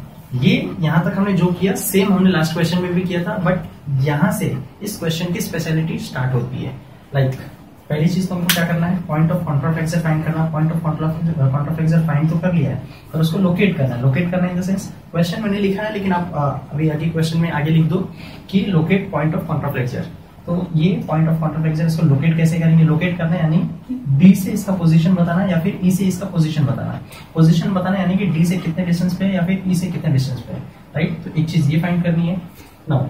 ये यहां तक हमने जो किया सेम हमने लास्ट क्वेश्चन में भी किया था, बट यहां से इस क्वेश्चन की स्पेशलिटी स्टार्ट होती है। लाइक पहली चीज तो हमको क्या करना है पॉइंट ऑफ कॉन्ट्राफ्लेक्सर फाइंड करना। पॉइंट ऑफ कॉन्ट्राफ्लेक्सर फाइंड तो कर लिया है, और उसको लोकेट करना है। लोकेट करना इन द सेंस क्वेश्चन मैंने लिखा है, लेकिन आप अभी आगे क्वेश्चन में आगे लिख दो कि लोकेट पॉइंट ऑफ कॉन्ट्राफ्लेक्सर। तो ये पॉइंट ऑफ कॉन्ट्राफ्लेक्सर इसको लोकेट कैसे करेंगे, लोकेट करना यानी कि डी से इसका पोजीशन बताना या फिर ई से इसका पोजीशन बताना। पोजीशन बताना यानी कि डी से कितने डिस्टेंस पे है या फिर ई से कितने डिस्टेंस पे है राइट। तो एक चीज ये फाइंड करनी है। नाउ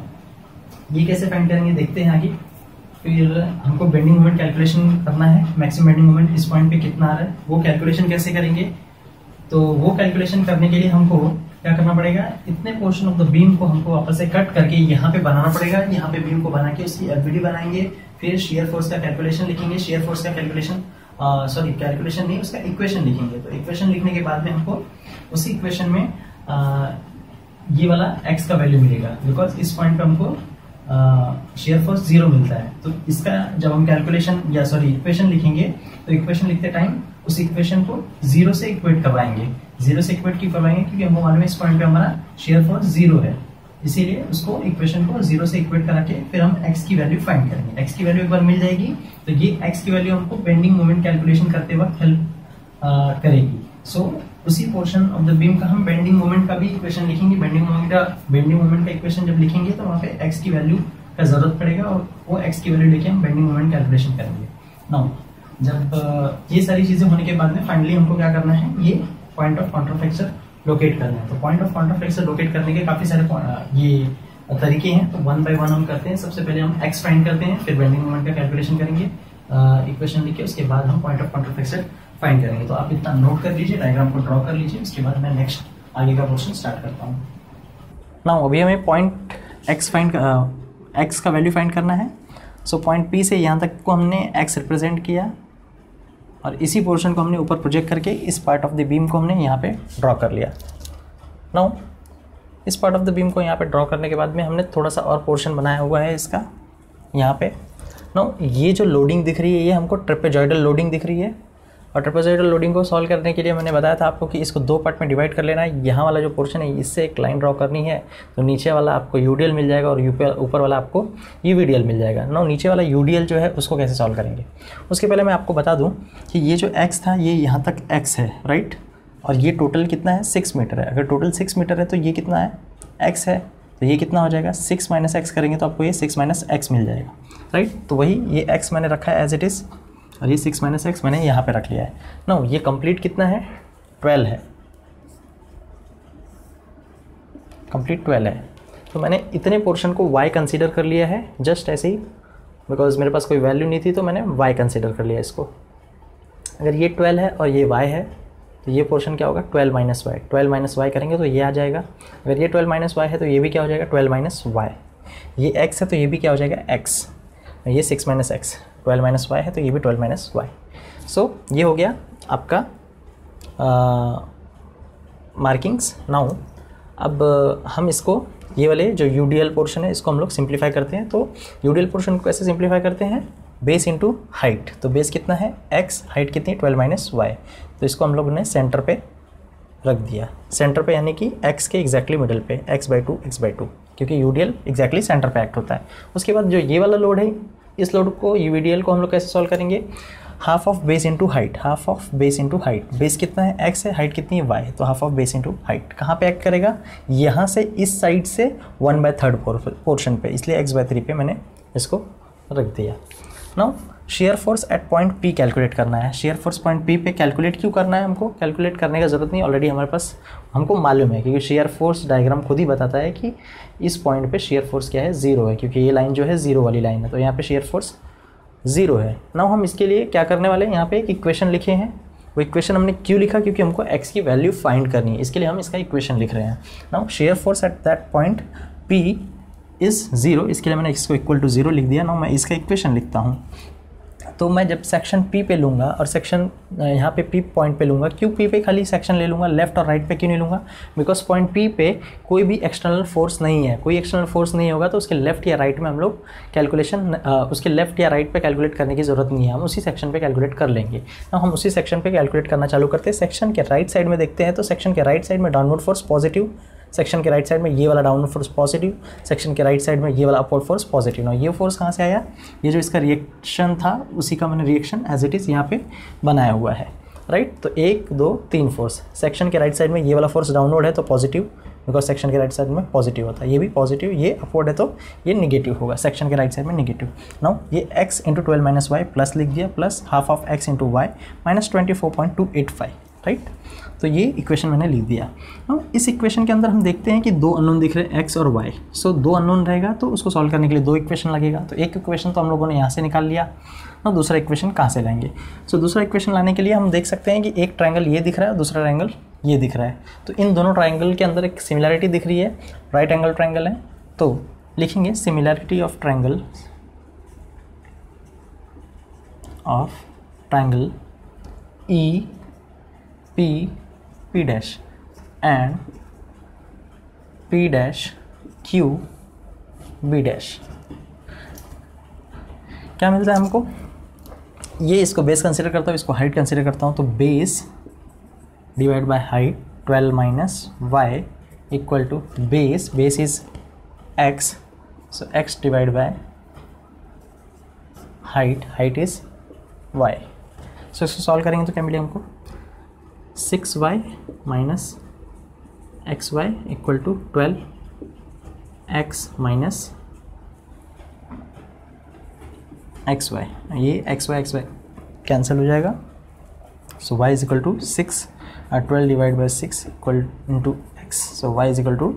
ये कैसे फाइंड करेंगे देखते हैं आगे। फिर हमको बेंडिंग मोमेंट कैलकुलेशन करना है, मैक्सिमम बेंडिंग मोमेंट इस पॉइंट पे कितना आ रहा है वो कैलकुलेशन कैसे करेंगे। तो वो कैलकुलेशन करने के लिए हमको क्या करना पड़ेगा, इतने पोर्शन ऑफ द बीम को हमको वापस से कट करके यहाँ पे बनाना पड़ेगा। यहाँ पे बीम को बना के उसकी एफबीडी बनाएंगे, फिर शेयर फोर्स का कैलकुलेशन लिखेंगे। शेयर फोर्स का कैलकुलेशन कैलकुलेशन नहीं, उसका इक्वेशन लिखेंगे। तो इक्वेशन लिखने के बाद में हमको उसी इक्वेशन में ये वाला एक्स का वैल्यू मिलेगा, बिकॉज इस पॉइंट पे हमको शेयर फोर्स 0 मिलता है। तो इसका जब हम कैलकुलेशन या इक्वेशन लिखेंगे, तो इक्वेशन लिखते टाइम उस इक्वेशन को 0 से इक्वेट करवाएंगे। 0 से इक्वेट क्यों करवाएंगे, क्योंकि हमको मालूम है इस पॉइंट पे हमारा शेयर फोर्स 0 है, इसीलिए उसको इक्वेशन को 0 से इक्वेट करा के फिर हम x की वैल्यू फाइंड करेंगे। x की वैल्यू एक बार मिल जाएगी तो ये x की वैल्यू हमको बेंडिंग मोमेंट कैलकुलेशन करते वक्त हेल्प करेगी। सो उसी पोर्शन ऑफ द बीम का हम बेंडिंग मोमेंट का भी इक्वेशन लिखेंगे। बेंडिंग मोमेंट का इक्वेशन जब लिखेंगे तो वहाँ पे एक्स की वैल्यू का जरूरत पड़ेगा और वो एक्स की वैल्यू लेके हम बेंडिंग मोमेंट कैलकुलेशन करेंगे। नाउ जब ये सारी चीजें होने के बाद में फाइनली हमको क्या करना है, ये पॉइंट ऑफ कॉन्ट्राफ्लेक्चर लोकेट करना है। तो पॉइंट ऑफ कॉन्ट्राफ्लेक्चर लोकेट करने के काफी सारे ये तरीके हैं, तो वन बाय वन हम करते हैं। सबसे पहले हम एक्स फाइंड करते हैं, फिर बेंडिंग मोमेंट का कैलकुलेशन करेंगे इक्वेशन लिख के, उसके बाद हम पॉइंट ऑफ कॉन्ट्राफ्लेक्चर फाइंड करेंगे। तो आप इतना नोट कर लीजिए, डायग्राम को ड्रॉ कर लीजिए, उसके बाद मैं नेक्स्ट आगे का पोर्शन स्टार्ट करता हूँ। नाउ अभी हमें पॉइंट एक्स का वैल्यू फाइंड करना है। सो पॉइंट पी से यहाँ तक को हमने एक्स रिप्रेजेंट किया और इसी पोर्शन को हमने ऊपर प्रोजेक्ट करके इस पार्ट ऑफ द बीम को हमने यहाँ पे ड्रॉ कर लिया। नाउ इस पार्ट ऑफ द बीम को यहाँ पे ड्रॉ करने के बाद में हमने थोड़ा सा और पोर्शन बनाया हुआ है इसका यहाँ पे। नाउ ये जो लोडिंग दिख रही है ये हमको ट्रेपेजॉइडल लोडिंग दिख रही है, और ट्रेपेजॉइडल लोडिंग को सॉल्व करने के लिए मैंने बताया था आपको कि इसको दो पार्ट में डिवाइड कर लेना है। यहाँ वाला जो पोर्शन है इससे एक लाइन ड्रॉ करनी है, तो नीचे वाला आपको यूडीएल मिल जाएगा और ऊपर वाला आपको यूवीडीएल मिल जाएगा। नाउ नीचे वाला यूडीएल जो है उसको कैसे सॉल्व करेंगे, उसके पहले मैं आपको बता दूँ कि ये जो एक्स था ये यहाँ तक एक्स है, राइट, और ये टोटल कितना है 6 मीटर है। अगर टोटल 6 मीटर है तो ये कितना है एक्स है, तो ये कितना हो जाएगा 6 माइनस एक्स करेंगे तो आपको ये 6 माइनस एक्स मिल जाएगा, राइट। तो वही ये एक्स मैंने रखा है एज इट इज़ और ये 6 माइनस एक्स मैंने यहाँ पे रख लिया है। नो ये कंप्लीट कितना है 12 है, कंप्लीट 12 है। तो मैंने इतने पोर्शन को y कंसीडर कर लिया है जस्ट ऐसे ही, बिकॉज मेरे पास कोई वैल्यू नहीं थी तो मैंने y कंसीडर कर लिया इसको। अगर ये 12 है और ये y है तो ये पोर्शन क्या होगा 12 माइनस वाई। 12 माइनस वाई करेंगे तो ये आ जाएगा। अगर ये 12 माइनस वाई है तो ये भी क्या हो जाएगा 12 माइनस वाई। ये x है तो ये भी क्या हो जाएगा x। ये 6 माइनस एक्स, 12 माइनस वाई है तो ये भी 12 माइनस वाई। सो ये हो गया आपका मार्किंग्स। नाउ अब हम इसको ये वाले जो यूडीएल पोर्शन है इसको हम लोग सिंप्लीफाई करते हैं। तो यूडीएल पोर्शन को कैसे सिंप्लीफाई करते हैं, बेस इंटू हाइट। तो बेस कितना है x, हाइट कितनी 12 माइनस वाई। तो इसको हम लोग ने सेंटर पे रख दिया, सेंटर पे यानी कि x के एग्जैक्टली मिडल पे x/2 क्योंकि यूडीएल एग्जैक्टली सेंटर पे एक्ट होता है। उसके बाद जो ये वाला लोड है इस लोड को यूवीडीएल को हम लोग कैसे सॉल्व करेंगे, half of base into height, half of base into height. Base कितना है x है, हाइट कितनी है y, तो half of base into height. कहाँ पे एक्ट करेगा, यहाँ से इस साइड से 1/3 पोर्शन पे, इसलिए x/3 पे मैंने इसको रख दिया। Now shear force at point P calculate करना है। शेयर फोर्स पॉइंट P पे कैलकुलेट क्यों करना है, हमको कैलकुलेट करने का ज़रूरत नहीं, ऑलरेडी हमारे पास हमको मालूम है क्योंकि शेयर फोर्स डायग्राम खुद ही बताता है कि इस पॉइंट पे शेयर फोर्स क्या है 0 है, क्योंकि ये लाइन जो है 0 वाली लाइन है, तो यहाँ पे शेयर फोर्स 0 है। नाउ हम इसके लिए क्या करने वाले हैं, यहाँ पे एक इक्वेशन लिखे हैं। वो इक्वेशन हमने क्यों लिखा, क्योंकि हमको x की वैल्यू फाइंड करनी है, इसके लिए हम इसका इक्वेशन लिख रहे हैं। Now shear force at that point P is 0, इसके लिए मैंने इसको इक्वल टू 0 लिख दिया। नाउ मैं इसका इक्वेशन लिखता हूँ। तो मैं जब सेक्शन P पे लूँगा और सेक्शन यहाँ पे P पॉइंट पे लूँगा, क्यों P पे खाली सेक्शन ले लूँगा, लेफ्ट और राइट पे क्यों नहीं लूँगा, बिकॉज पॉइंट P पे कोई भी एक्सटर्नल फोर्स नहीं है, कोई एक्सटर्नल फोर्स नहीं होगा तो उसके लेफ्ट या राइट में हम लोग कैलकुलेशन उसके लेफ्ट या राइट पे कैलकुलेट करने की ज़रूरत नहीं है, हम उसी सेक्शन पे कैलकुलेट कर लेंगे। ना हम उसी सेक्शन पे कैलकुलेट करना चालू करते हैं। सेक्शन के राइट साइड में देखते हैं तो सेक्शन के राइट साइड में डाउनवर्ड फोर्स पॉजिटिव, सेक्शन के राइट साइड में ये वाला डाउनवर्ड फोर्स पॉजिटिव, सेक्शन के राइट साइड में ये वाला अपवर्ड फोर्स पॉजिटिव। ना ये फोर्स कहाँ से आया, ये जो इसका रिएक्शन था उसी का मैंने रिएक्शन एज इट इज़ यहाँ पे बनाया हुआ है, राइट। तो 1 2 3 फोर्स, सेक्शन के राइट साइड में ये वाला फोर्स डाउनवर्ड है तो पॉजिटिव, बिकॉज सेक्शन के राइट साइड में पॉजिटिव होता है, ये भी पॉजिटिव, ये अपवर्ड है तो ये निगेटिव होगा, सेक्शन के राइट साइड में निगेटिव। नाउ ये x into 12 minus Y plus लिख दिया, plus half of x into Y minus 24.285, right. तो ये इक्वेशन मैंने लिख दिया। अब इस इक्वेशन के अंदर हम देखते हैं कि 2 अननोन दिख रहे हैं x और y। सो 2 अननोन रहेगा तो उसको सॉल्व करने के लिए 2 इक्वेशन लगेगा। तो एक इक्वेशन तो हम लोगों ने यहाँ से निकाल लिया, ना दूसरा इक्वेशन कहाँ से लाएंगे। सो दूसरा इक्वेशन लाने के लिए हम देख सकते हैं कि एक ट्रायंगल ये दिख रहा है, दूसरा ट्रायंगल ये दिख रहा है। तो इन दोनों ट्रायंगल के अंदर एक सिमिलैरिटी दिख रही है, राइट एंगल ट्रायंगल है, तो लिखेंगे similarity of triangle E P dash and P dash Q B dash. क्या मिलता है हमको, ये इसको बेस कंसिडर करता हूँ, इसको हाइट कंसिडर करता हूँ, तो base divide by height 12 minus Y equal to base, base is x, so x divide by height, height is y। So इसको सॉल्व करेंगे तो क्या मिलेगा हमको 6y minus xy equal to 12x minus xy, ये xy कैंसिल हो जाएगा। So y is equal to 6 12 divide by 6 equal into x, so y is equal to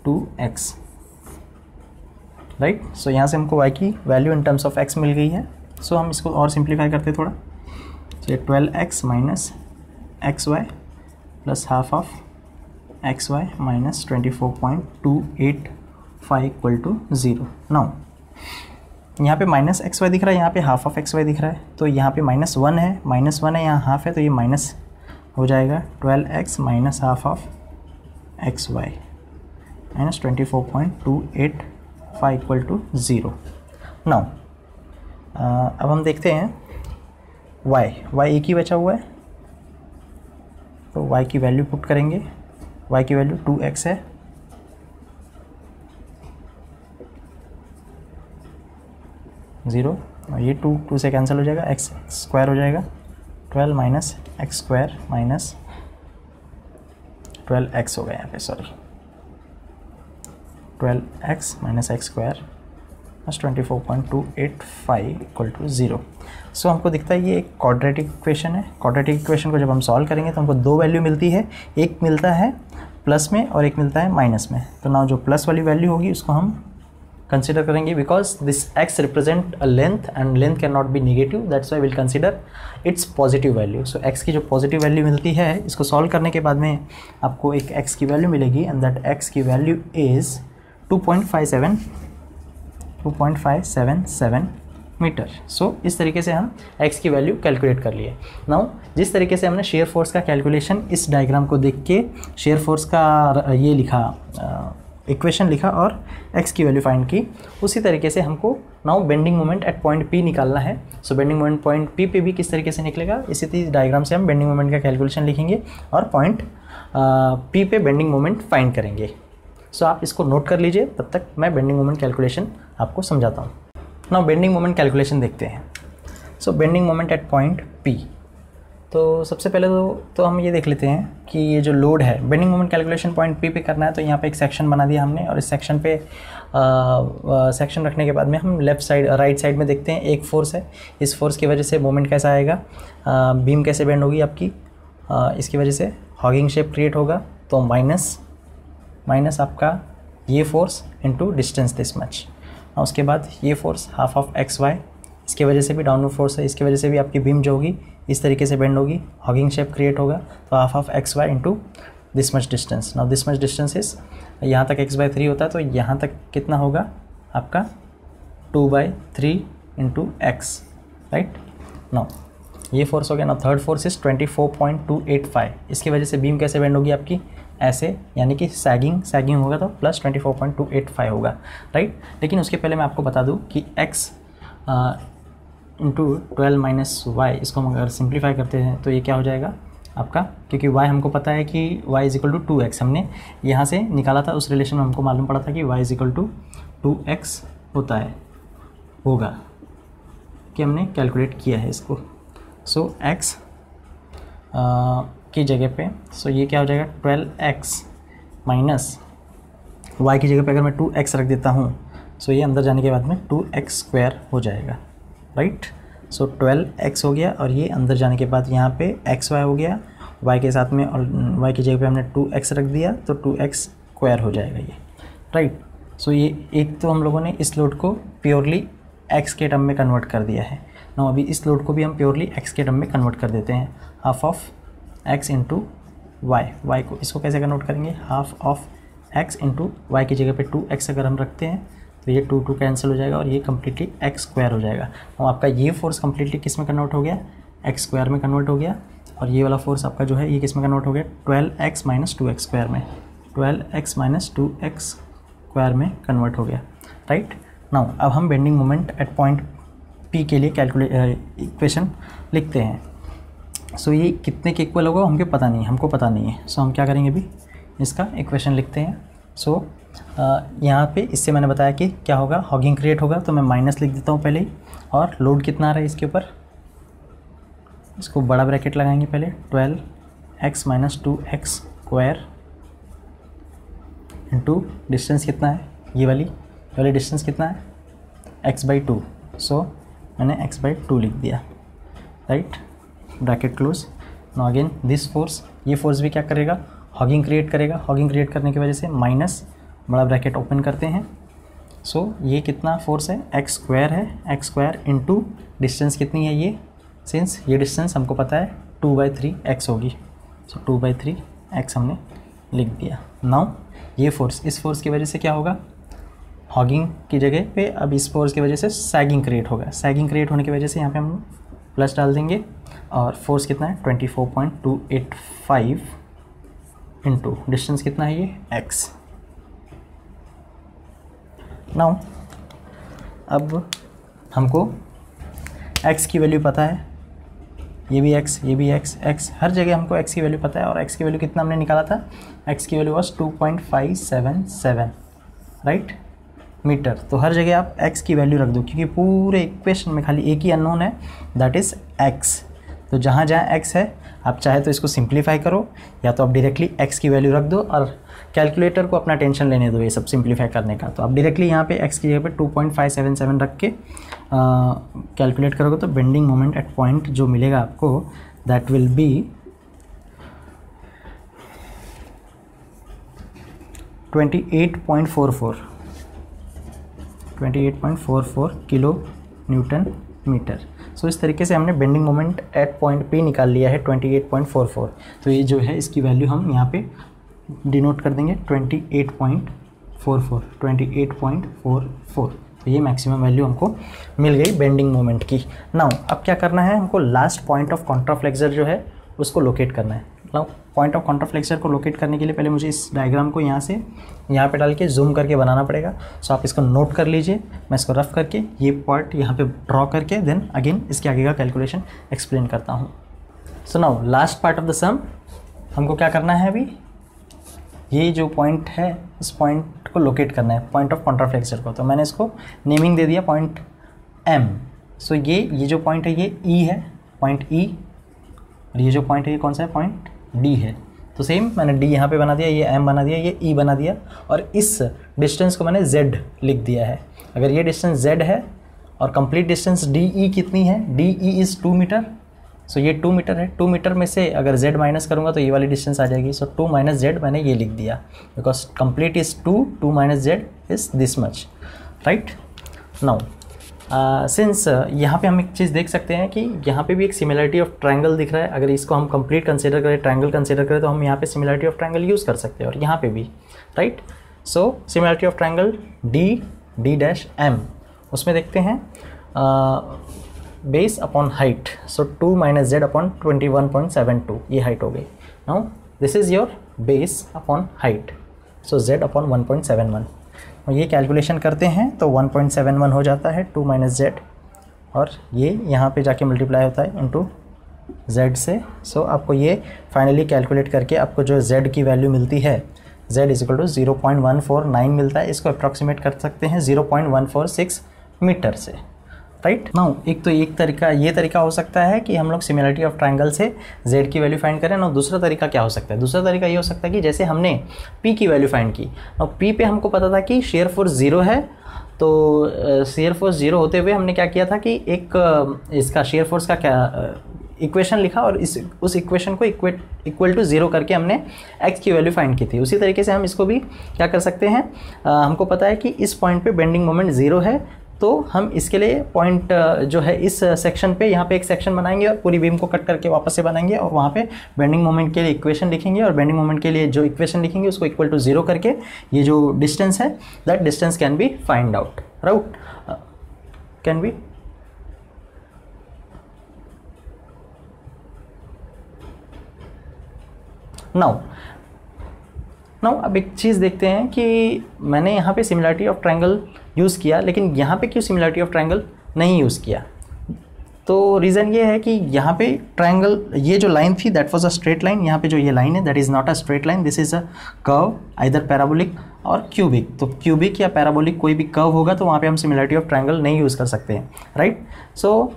2x, right. So यहाँ से हमको y की value in terms of x मिल गई है। सो हम इसको और सिंप्लीफाई करते हैं थोड़ा। तो ये 12x minus xy plus half of xy minus 24.285 equal to 0। Now यहाँ पे माइनस एक्स वाई दिख रहा है, यहाँ पे हाफ ऑफ एक्स वाई दिख रहा है, तो यहाँ पे -1 है, -1 है, यहाँ हाफ है, तो ये माइनस हो जाएगा 12x minus half of X Y minus 24.285 equal to 0। Now अब हम देखते हैं y एक ही बचा हुआ है, तो y की वैल्यू पुट करेंगे। y की वैल्यू 2x है, ज़ीरो, और ये 2 से कैंसिल हो जाएगा, एक्स स्क्वायर हो जाएगा, 12 minus X square minus 12x हो गया यहाँ पे, sorry 12x minus X square plus 24.285 equal to 0। So हमको दिखता है ये एक क्वाड्रेटिक इक्वेशन है। क्वाड्रेटिक इक्वेशन को जब हम सॉल्व करेंगे तो हमको दो वैल्यू मिलती है, एक मिलता है प्लस में और एक मिलता है माइनस में। तो ना जो प्लस वाली वैल्यू होगी उसको हम कंसिडर करेंगे, because this x represent a length and length can not be negative, that's why will consider it's positive value. So x की जो पॉजिटिव वैल्यू मिलती है, इसको सॉल्व करने के बाद में आपको एक x की वैल्यू मिलेगी, एंड दैट x की वैल्यू इज़ 2.577 मीटर। सो इस तरीके से हम x की वैल्यू कैलकुलेट कर लिए। नाउ जिस तरीके से हमने शेयर फोर्स का कैलकुलेशन इस डायग्राम को देख के शेयर फोर्स का ये लिखा, इक्वेशन लिखा और x की वैल्यू फाइंड की, उसी तरीके से हमको now bending moment at point P निकालना है। सो बेंडिंग मोमेंट पॉइंट P पे भी किस तरीके से निकलेगा, इसी डायग्राम से हम बेंडिंग मोमेंट का कैलकुलेशन लिखेंगे और पॉइंट P पे बेंडिंग मोमेंट फाइंड करेंगे। सो आप इसको नोट कर लीजिए, तब तक मैं बेंडिंग मोमेंट कैलकुलेशन आपको समझाता हूँ। नाउ बेंडिंग मोमेंट कैलकुलेशन देखते हैं। So bending moment at point P, तो सबसे पहले तो हम ये देख लेते हैं कि ये जो लोड है, bending moment calculation point P पे करना है, तो यहाँ पे एक सेक्शन बना दिया हमने, और इस सेक्शन पे सेक्शन रखने के बाद में हम लेफ़्ट साइड राइट साइड में देखते हैं एक फोर्स है। इस फोर्स की वजह से मोमेंट कैसा आएगा, बीम कैसे बेंड होगी आपकी, इसकी वजह से हॉगिंग शेप क्रिएट होगा। तो माइनस आपका ये force into distance this much, और उसके बाद ये force half of X Y, इसकी वजह से भी डाउनवर्ड फोर्स है, इसकी वजह से भी आपकी बीम जो होगी इस तरीके से बेंड होगी, हॉगिंग शेप क्रिएट होगा। तो half of X Y into this much distance. Now this much distance is, यहाँ तक x/3 होता है, तो यहाँ तक कितना होगा आपका 2/3 इंटू एक्स, राइट। नाउ ये फोर्स हो गया। नाउ थर्ड फोर्स इज 24.285, इसकी वजह से बीम कैसे बेंड होगी आपकी ऐसे, यानी कि सैगिंग होगा, तो प्लस 24.285 होगा, राइट। लेकिन उसके पहले मैं आपको बता दूँ कि x इंटू 12 माइनस वाई, इसको हम अगर सिंप्लीफाई करते हैं तो ये क्या हो जाएगा आपका, क्योंकि y हमको पता है कि y is equal to 2x, हमने यहाँ से निकाला था, उस रिलेशन में हमको मालूम पड़ा था कि y is equal to 2x होगा, कि हमने कैलकुलेट किया है इसको। सो x की जगह पे, सो ये क्या हो जाएगा 12x माइनस y की जगह पे अगर मैं 2x रख देता हूँ, सो ये अंदर जाने के बाद में 2x स्क्वायर हो जाएगा, राइट। सो 12x हो गया, और ये अंदर जाने के बाद यहाँ पे xy हो गया y के साथ में, और y की जगह पे हमने 2x रख दिया, तो 2x स्क्वायर हो जाएगा ये, राइट। सो ये एक तो हम लोगों ने इस लोड को प्योरली x के टर्म में कन्वर्ट कर दिया है। ना अभी इस लोड को भी हम प्योरली x के टर्म में कन्वर्ट कर देते हैं, half of x into y को, इसको कैसे कन्वर्ट करेंगे, half of x into Y की जगह पे 2x अगर हम रखते हैं तो ये 2 कैंसिल हो जाएगा, और ये कम्प्लीटली x स्क्वायर हो जाएगा। तो आपका ये फोर्स कम्प्लीटली किस में कन्वर्ट हो गया, x स्क्वायर में कन्वर्ट हो गया, और ये वाला फोर्स आपका जो है ये किस में कन्वर्ट हो गया, 12x माइनस 2x स्क्वायर में, 12x माइनस 2x स्क्वायर में कन्वर्ट हो गया, राइट। नाउ अब हम bending moment at point P के लिए इक्वेशन लिखते हैं। सो ये कितने के इक्वल होगा हमको पता नहीं है। सो हम क्या करेंगे, अभी इसका इक्वेशन लिखते हैं। सो यहाँ पे इससे मैंने बताया कि क्या होगा, हॉगिंग क्रिएट होगा, तो मैं माइनस लिख देता हूँ पहले ही, और लोड कितना आ रहा है इसके ऊपर, इसको बड़ा ब्रैकेट लगाएंगे पहले, x minus 2x square into distance कितना है, ये वाली डिस्टेंस कितना है, x/2। सो मैंने x/2 लिख दिया, right, bracket close. Now again this force, ये फोर्स भी क्या करेगा, हॉगिंग क्रिएट करेगा। हॉगिंग क्रिएट करने की वजह से माइनस बड़ा ब्रैकेट ओपन करते हैं। सो ये कितना फोर्स है, x स्क्वायर है, x स्क्वायर इंटू डिस्टेंस कितनी है ये, सिंस ये डिस्टेंस हमको पता है 2/3x होगी। सो 2/3x हमने लिख दिया। नाउ ये फोर्स, इस फोर्स की वजह से क्या होगा, हॉगिंग की जगह पे अब इस फोर्स की वजह से सैगिंग क्रिएट होगा। सैगिंग क्रिएट होने की वजह से यहाँ पे हम प्लस डाल देंगे और फोर्स कितना है 24.285 इंटू डिस्टेंस कितना है ये x। नाउ अब हमको x की वैल्यू पता है, ये भी x, ये भी x, हर जगह हमको x की वैल्यू पता है। और x की वैल्यू कितना हमने निकाला था, x की वैल्यू वॉज 2.577 राइट मीटर। तो हर जगह आप x की वैल्यू रख दो, क्योंकि पूरे इक्वेशन में खाली एक ही अननोन है, दैट इज़ x। तो जहाँ जहाँ x है आप चाहे तो इसको सिंप्लीफाई करो, या तो आप डायरेक्टली x की वैल्यू रख दो और कैलकुलेटर को अपना टेंशन लेने दो ये सब सिंप्लीफाई करने का। तो आप डायरेक्टली यहाँ पे x की जगह पे 2.577 रख के कैलकुलेट करोगे तो बेंडिंग मोमेंट एट पॉइंट जो मिलेगा आपको, that will be 28.44 kilo newton metre. So इस तरीके से हमने बेंडिंग मोमेंट एट पॉइंट पे निकाल लिया है 28.44। तो ये जो है इसकी वैल्यू हम यहाँ पे डिनोट कर देंगे 28.44। तो ये मैक्सिमम वैल्यू हमको मिल गई बेंडिंग मोमेंट की। नाउ अब क्या करना है, हमको लास्ट पॉइंट ऑफ कॉन्ट्राफ्लेक्सर जो है उसको लोकेट करना है। नाउ पॉइंट ऑफ कॉन्ट्राफ्लेक्सर को लोकेट करने के लिए पहले मुझे इस डायग्राम को यहाँ से यहाँ पे डाल के जूम करके बनाना पड़ेगा। सो आप इसको नोट कर लीजिए, मैं इसको रफ करके ये पार्ट यहाँ पे ड्रॉ करके देन अगेन इसके आगे का कैलकुलेशन एक्सप्लेन करता हूँ। So now last part of the sum, हमको क्या करना है अभी, ये जो पॉइंट है इस पॉइंट को लोकेट करना है, पॉइंट ऑफ कॉन्ट्राफ्लेक्सर को। तो मैंने इसको नेमिंग दे दिया पॉइंट M। सो ये जो पॉइंट है ये E है, पॉइंट E, और ये जो पॉइंट है ये कौन सा है, पॉइंट D है। तो सेम मैंने D यहाँ पे बना दिया, ये M बना दिया, ये E बना दिया, और इस डिस्टेंस को मैंने Z लिख दिया है। अगर ये डिस्टेंस Z है और कंप्लीट डिस्टेंस DE कितनी है, DE इज़ 2 मीटर। सो ये 2 मीटर है, 2 मीटर में से अगर Z माइनस करूँगा तो ये वाली डिस्टेंस आ जाएगी। सो 2 माइनस Z मैंने ये लिख दिया, because complete is 2 minus Z is this much, right. Now since यहाँ पे हम एक चीज़ देख सकते हैं कि यहाँ पे भी एक सिमिलरिटी ऑफ ट्रायंगल दिख रहा है। अगर इसको हम कंप्लीट कंसीडर करें, ट्रायंगल कंसीडर करें, तो हम यहाँ पे सिमिलरिटी ऑफ ट्रायंगल यूज़ कर सकते हैं, और यहाँ पे भी, right. So similarity of triangle D'(M), उसमें देखते हैं बेस अपॉन हाइट। सो 2 माइनस Z अपॉन 21.72, ये हाइट हो गई। Now this is your base upon height, so Z upon 1.71। और ये कैलकुलेशन करते हैं तो 1.71 हो जाता है 2 माइनस Z, और ये यहाँ पे जाके मल्टीप्लाई होता है इनटू Z से। सो आपको ये फाइनली कैलकुलेट करके आपको जो Z की वैल्यू मिलती है, Z इज इक्वल टू 0.149 मिलता है। इसको अप्रॉक्सीमेट कर सकते हैं 0.146 मीटर से, राइट। नाउ एक तो एक तरीका ये तरीका हो सकता है कि हम लोग सिमिलरिटी ऑफ ट्रायंगल से Z की वैल्यू फाइंड करें। ना दूसरा तरीका क्या हो सकता है, दूसरा तरीका ये हो सकता है कि जैसे हमने P की वैल्यू फाइंड की, और P पे हमको पता था कि शेयर फोर्स 0 है, तो शेयर फोर्स 0 होते हुए हमने क्या किया था कि एक इसका शेयर फोर्स का क्या इक्वेशन लिखा, और उस इक्वेशन को इक्वल टू 0 करके हमने x की वैल्यू फाइंड की थी। उसी तरीके से हम इसको भी क्या कर सकते हैं, हमको पता है कि इस पॉइंट पे बेंडिंग मोमेंट 0 है, तो हम इसके लिए पॉइंट जो है इस सेक्शन पे, यहाँ पे एक सेक्शन बनाएंगे और पूरी बीम को कट करके वापस से बनाएंगे, और वहाँ पे बेंडिंग मोमेंट के लिए इक्वेशन लिखेंगे, और बेंडिंग मोमेंट के लिए जो इक्वेशन लिखेंगे उसको इक्वल टू 0 करके ये जो डिस्टेंस है, that distance can be find out, right, can be. Now अब एक चीज़ देखते हैं कि मैंने यहाँ पे सिमिलरिटी ऑफ ट्रायंगल यूज़ किया, लेकिन यहाँ पे क्यों सिमिलरिटी ऑफ ट्रायंगल नहीं यूज़ किया। तो रीज़न ये है कि यहाँ पे ट्रायंगल, ये जो लाइन थी that was a straight line, यहाँ पे जो ये लाइन है that is not a straight line, this is a curve, either parabolic और क्यूबिक। तो क्यूबिक या पैराबोलिक कोई भी कर्व होगा तो वहाँ पे हम सिमिलरिटी ऑफ ट्रायंगल नहीं यूज़ कर सकते हैं, राइट। सो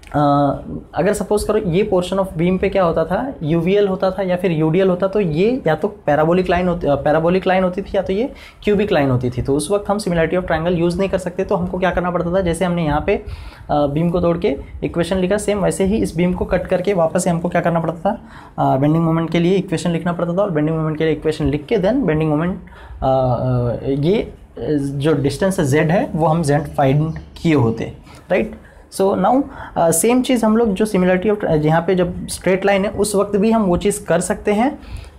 अगर सपोज करो ये पोर्शन ऑफ बीम पे क्या होता था, यूवीएल होता था या फिर यूडीएल होता, तो ये या तो पैराबोलिक लाइन होती थी या तो ये क्यूबिक लाइन होती थी। तो उस वक्त हम सिमिलैरिटी ऑफ ट्रायंगल यूज़ नहीं कर सकते। तो हमको क्या करना पड़ता था, जैसे हमने यहाँ पे बीम को तोड़ के इक्वेशन लिखा, सेम वैसे ही इस बीम को कट करके वापस से हमको क्या करना पड़ता था, बेंडिंग मोमेंट के लिए इक्वेशन लिखना पड़ता था। और बेंडिंग मोमेंट के लिए इक्वेशन लिख के देन बेंडिंग मोमेंट ये जो डिस्टेंस z है वो हम z फाइंड किए होते, राइट। सो नाउ सेम चीज़ हम लोग जो सिमिलरिटी ऑफ यहाँ पे जब स्ट्रेट लाइन है उस वक्त भी हम वो चीज़ कर सकते हैं।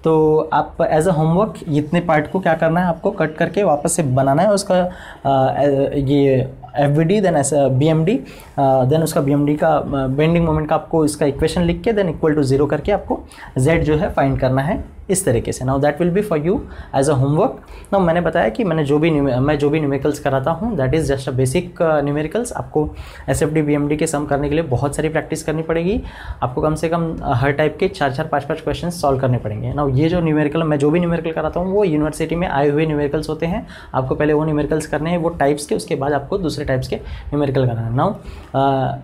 तो आप एज अ होमवर्क इतने पार्ट को क्या करना है, आपको कट करके वापस से बनाना है उसका ये FVD देन BMD देन उसका BMD का बेंडिंग मोमेंट का आपको इसका इक्वेशन लिख के देन इक्वल टू 0 करके आपको Z जो है फाइंड करना है इस तरीके से। Now that will be for you as a homework. Now मैंने बताया कि मैं जो भी न्यूमेरिकल्स कराता हूँ that is just a basic numericals. आपको SFD BMD के सम करने के लिए बहुत सारी प्रैक्टिस करनी पड़ेगी। आपको कम से कम हर टाइप के 4-4, 5-5 क्वेश्चन सॉल्व करने पड़ेंगे। नाउ ये जो न्यूमेरिकल मैं जो भी न्यूमेरिकल कराता हूँ वो यूनिवर्सिटी में आए हुए न्यूमेरिकल्स होते हैं। आपको पहले वो न्यूमेरिकल्स करने हैं वो टाइप्स के, उसके बाद आपको दूसरे टाइप्स के न्यूमेरिकल करना है। नाउ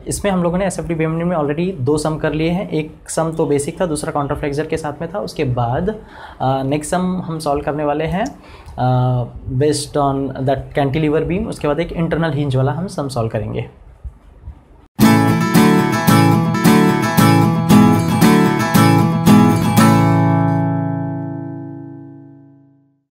इसमें हम लोगों ने SFD BMD में ऑलरेडी 2 सम कर लिए हैं। एक सम तो बेसिक था, दूसरा काउंटरफ्लेक्सर के साथ में था। उसके बाद नेक्स्ट सम हम सॉल्व करने वाले हैं based on that cantilever beam. उसके बाद एक इंटरनल हिंज वाला हम सम सॉल्व करेंगे।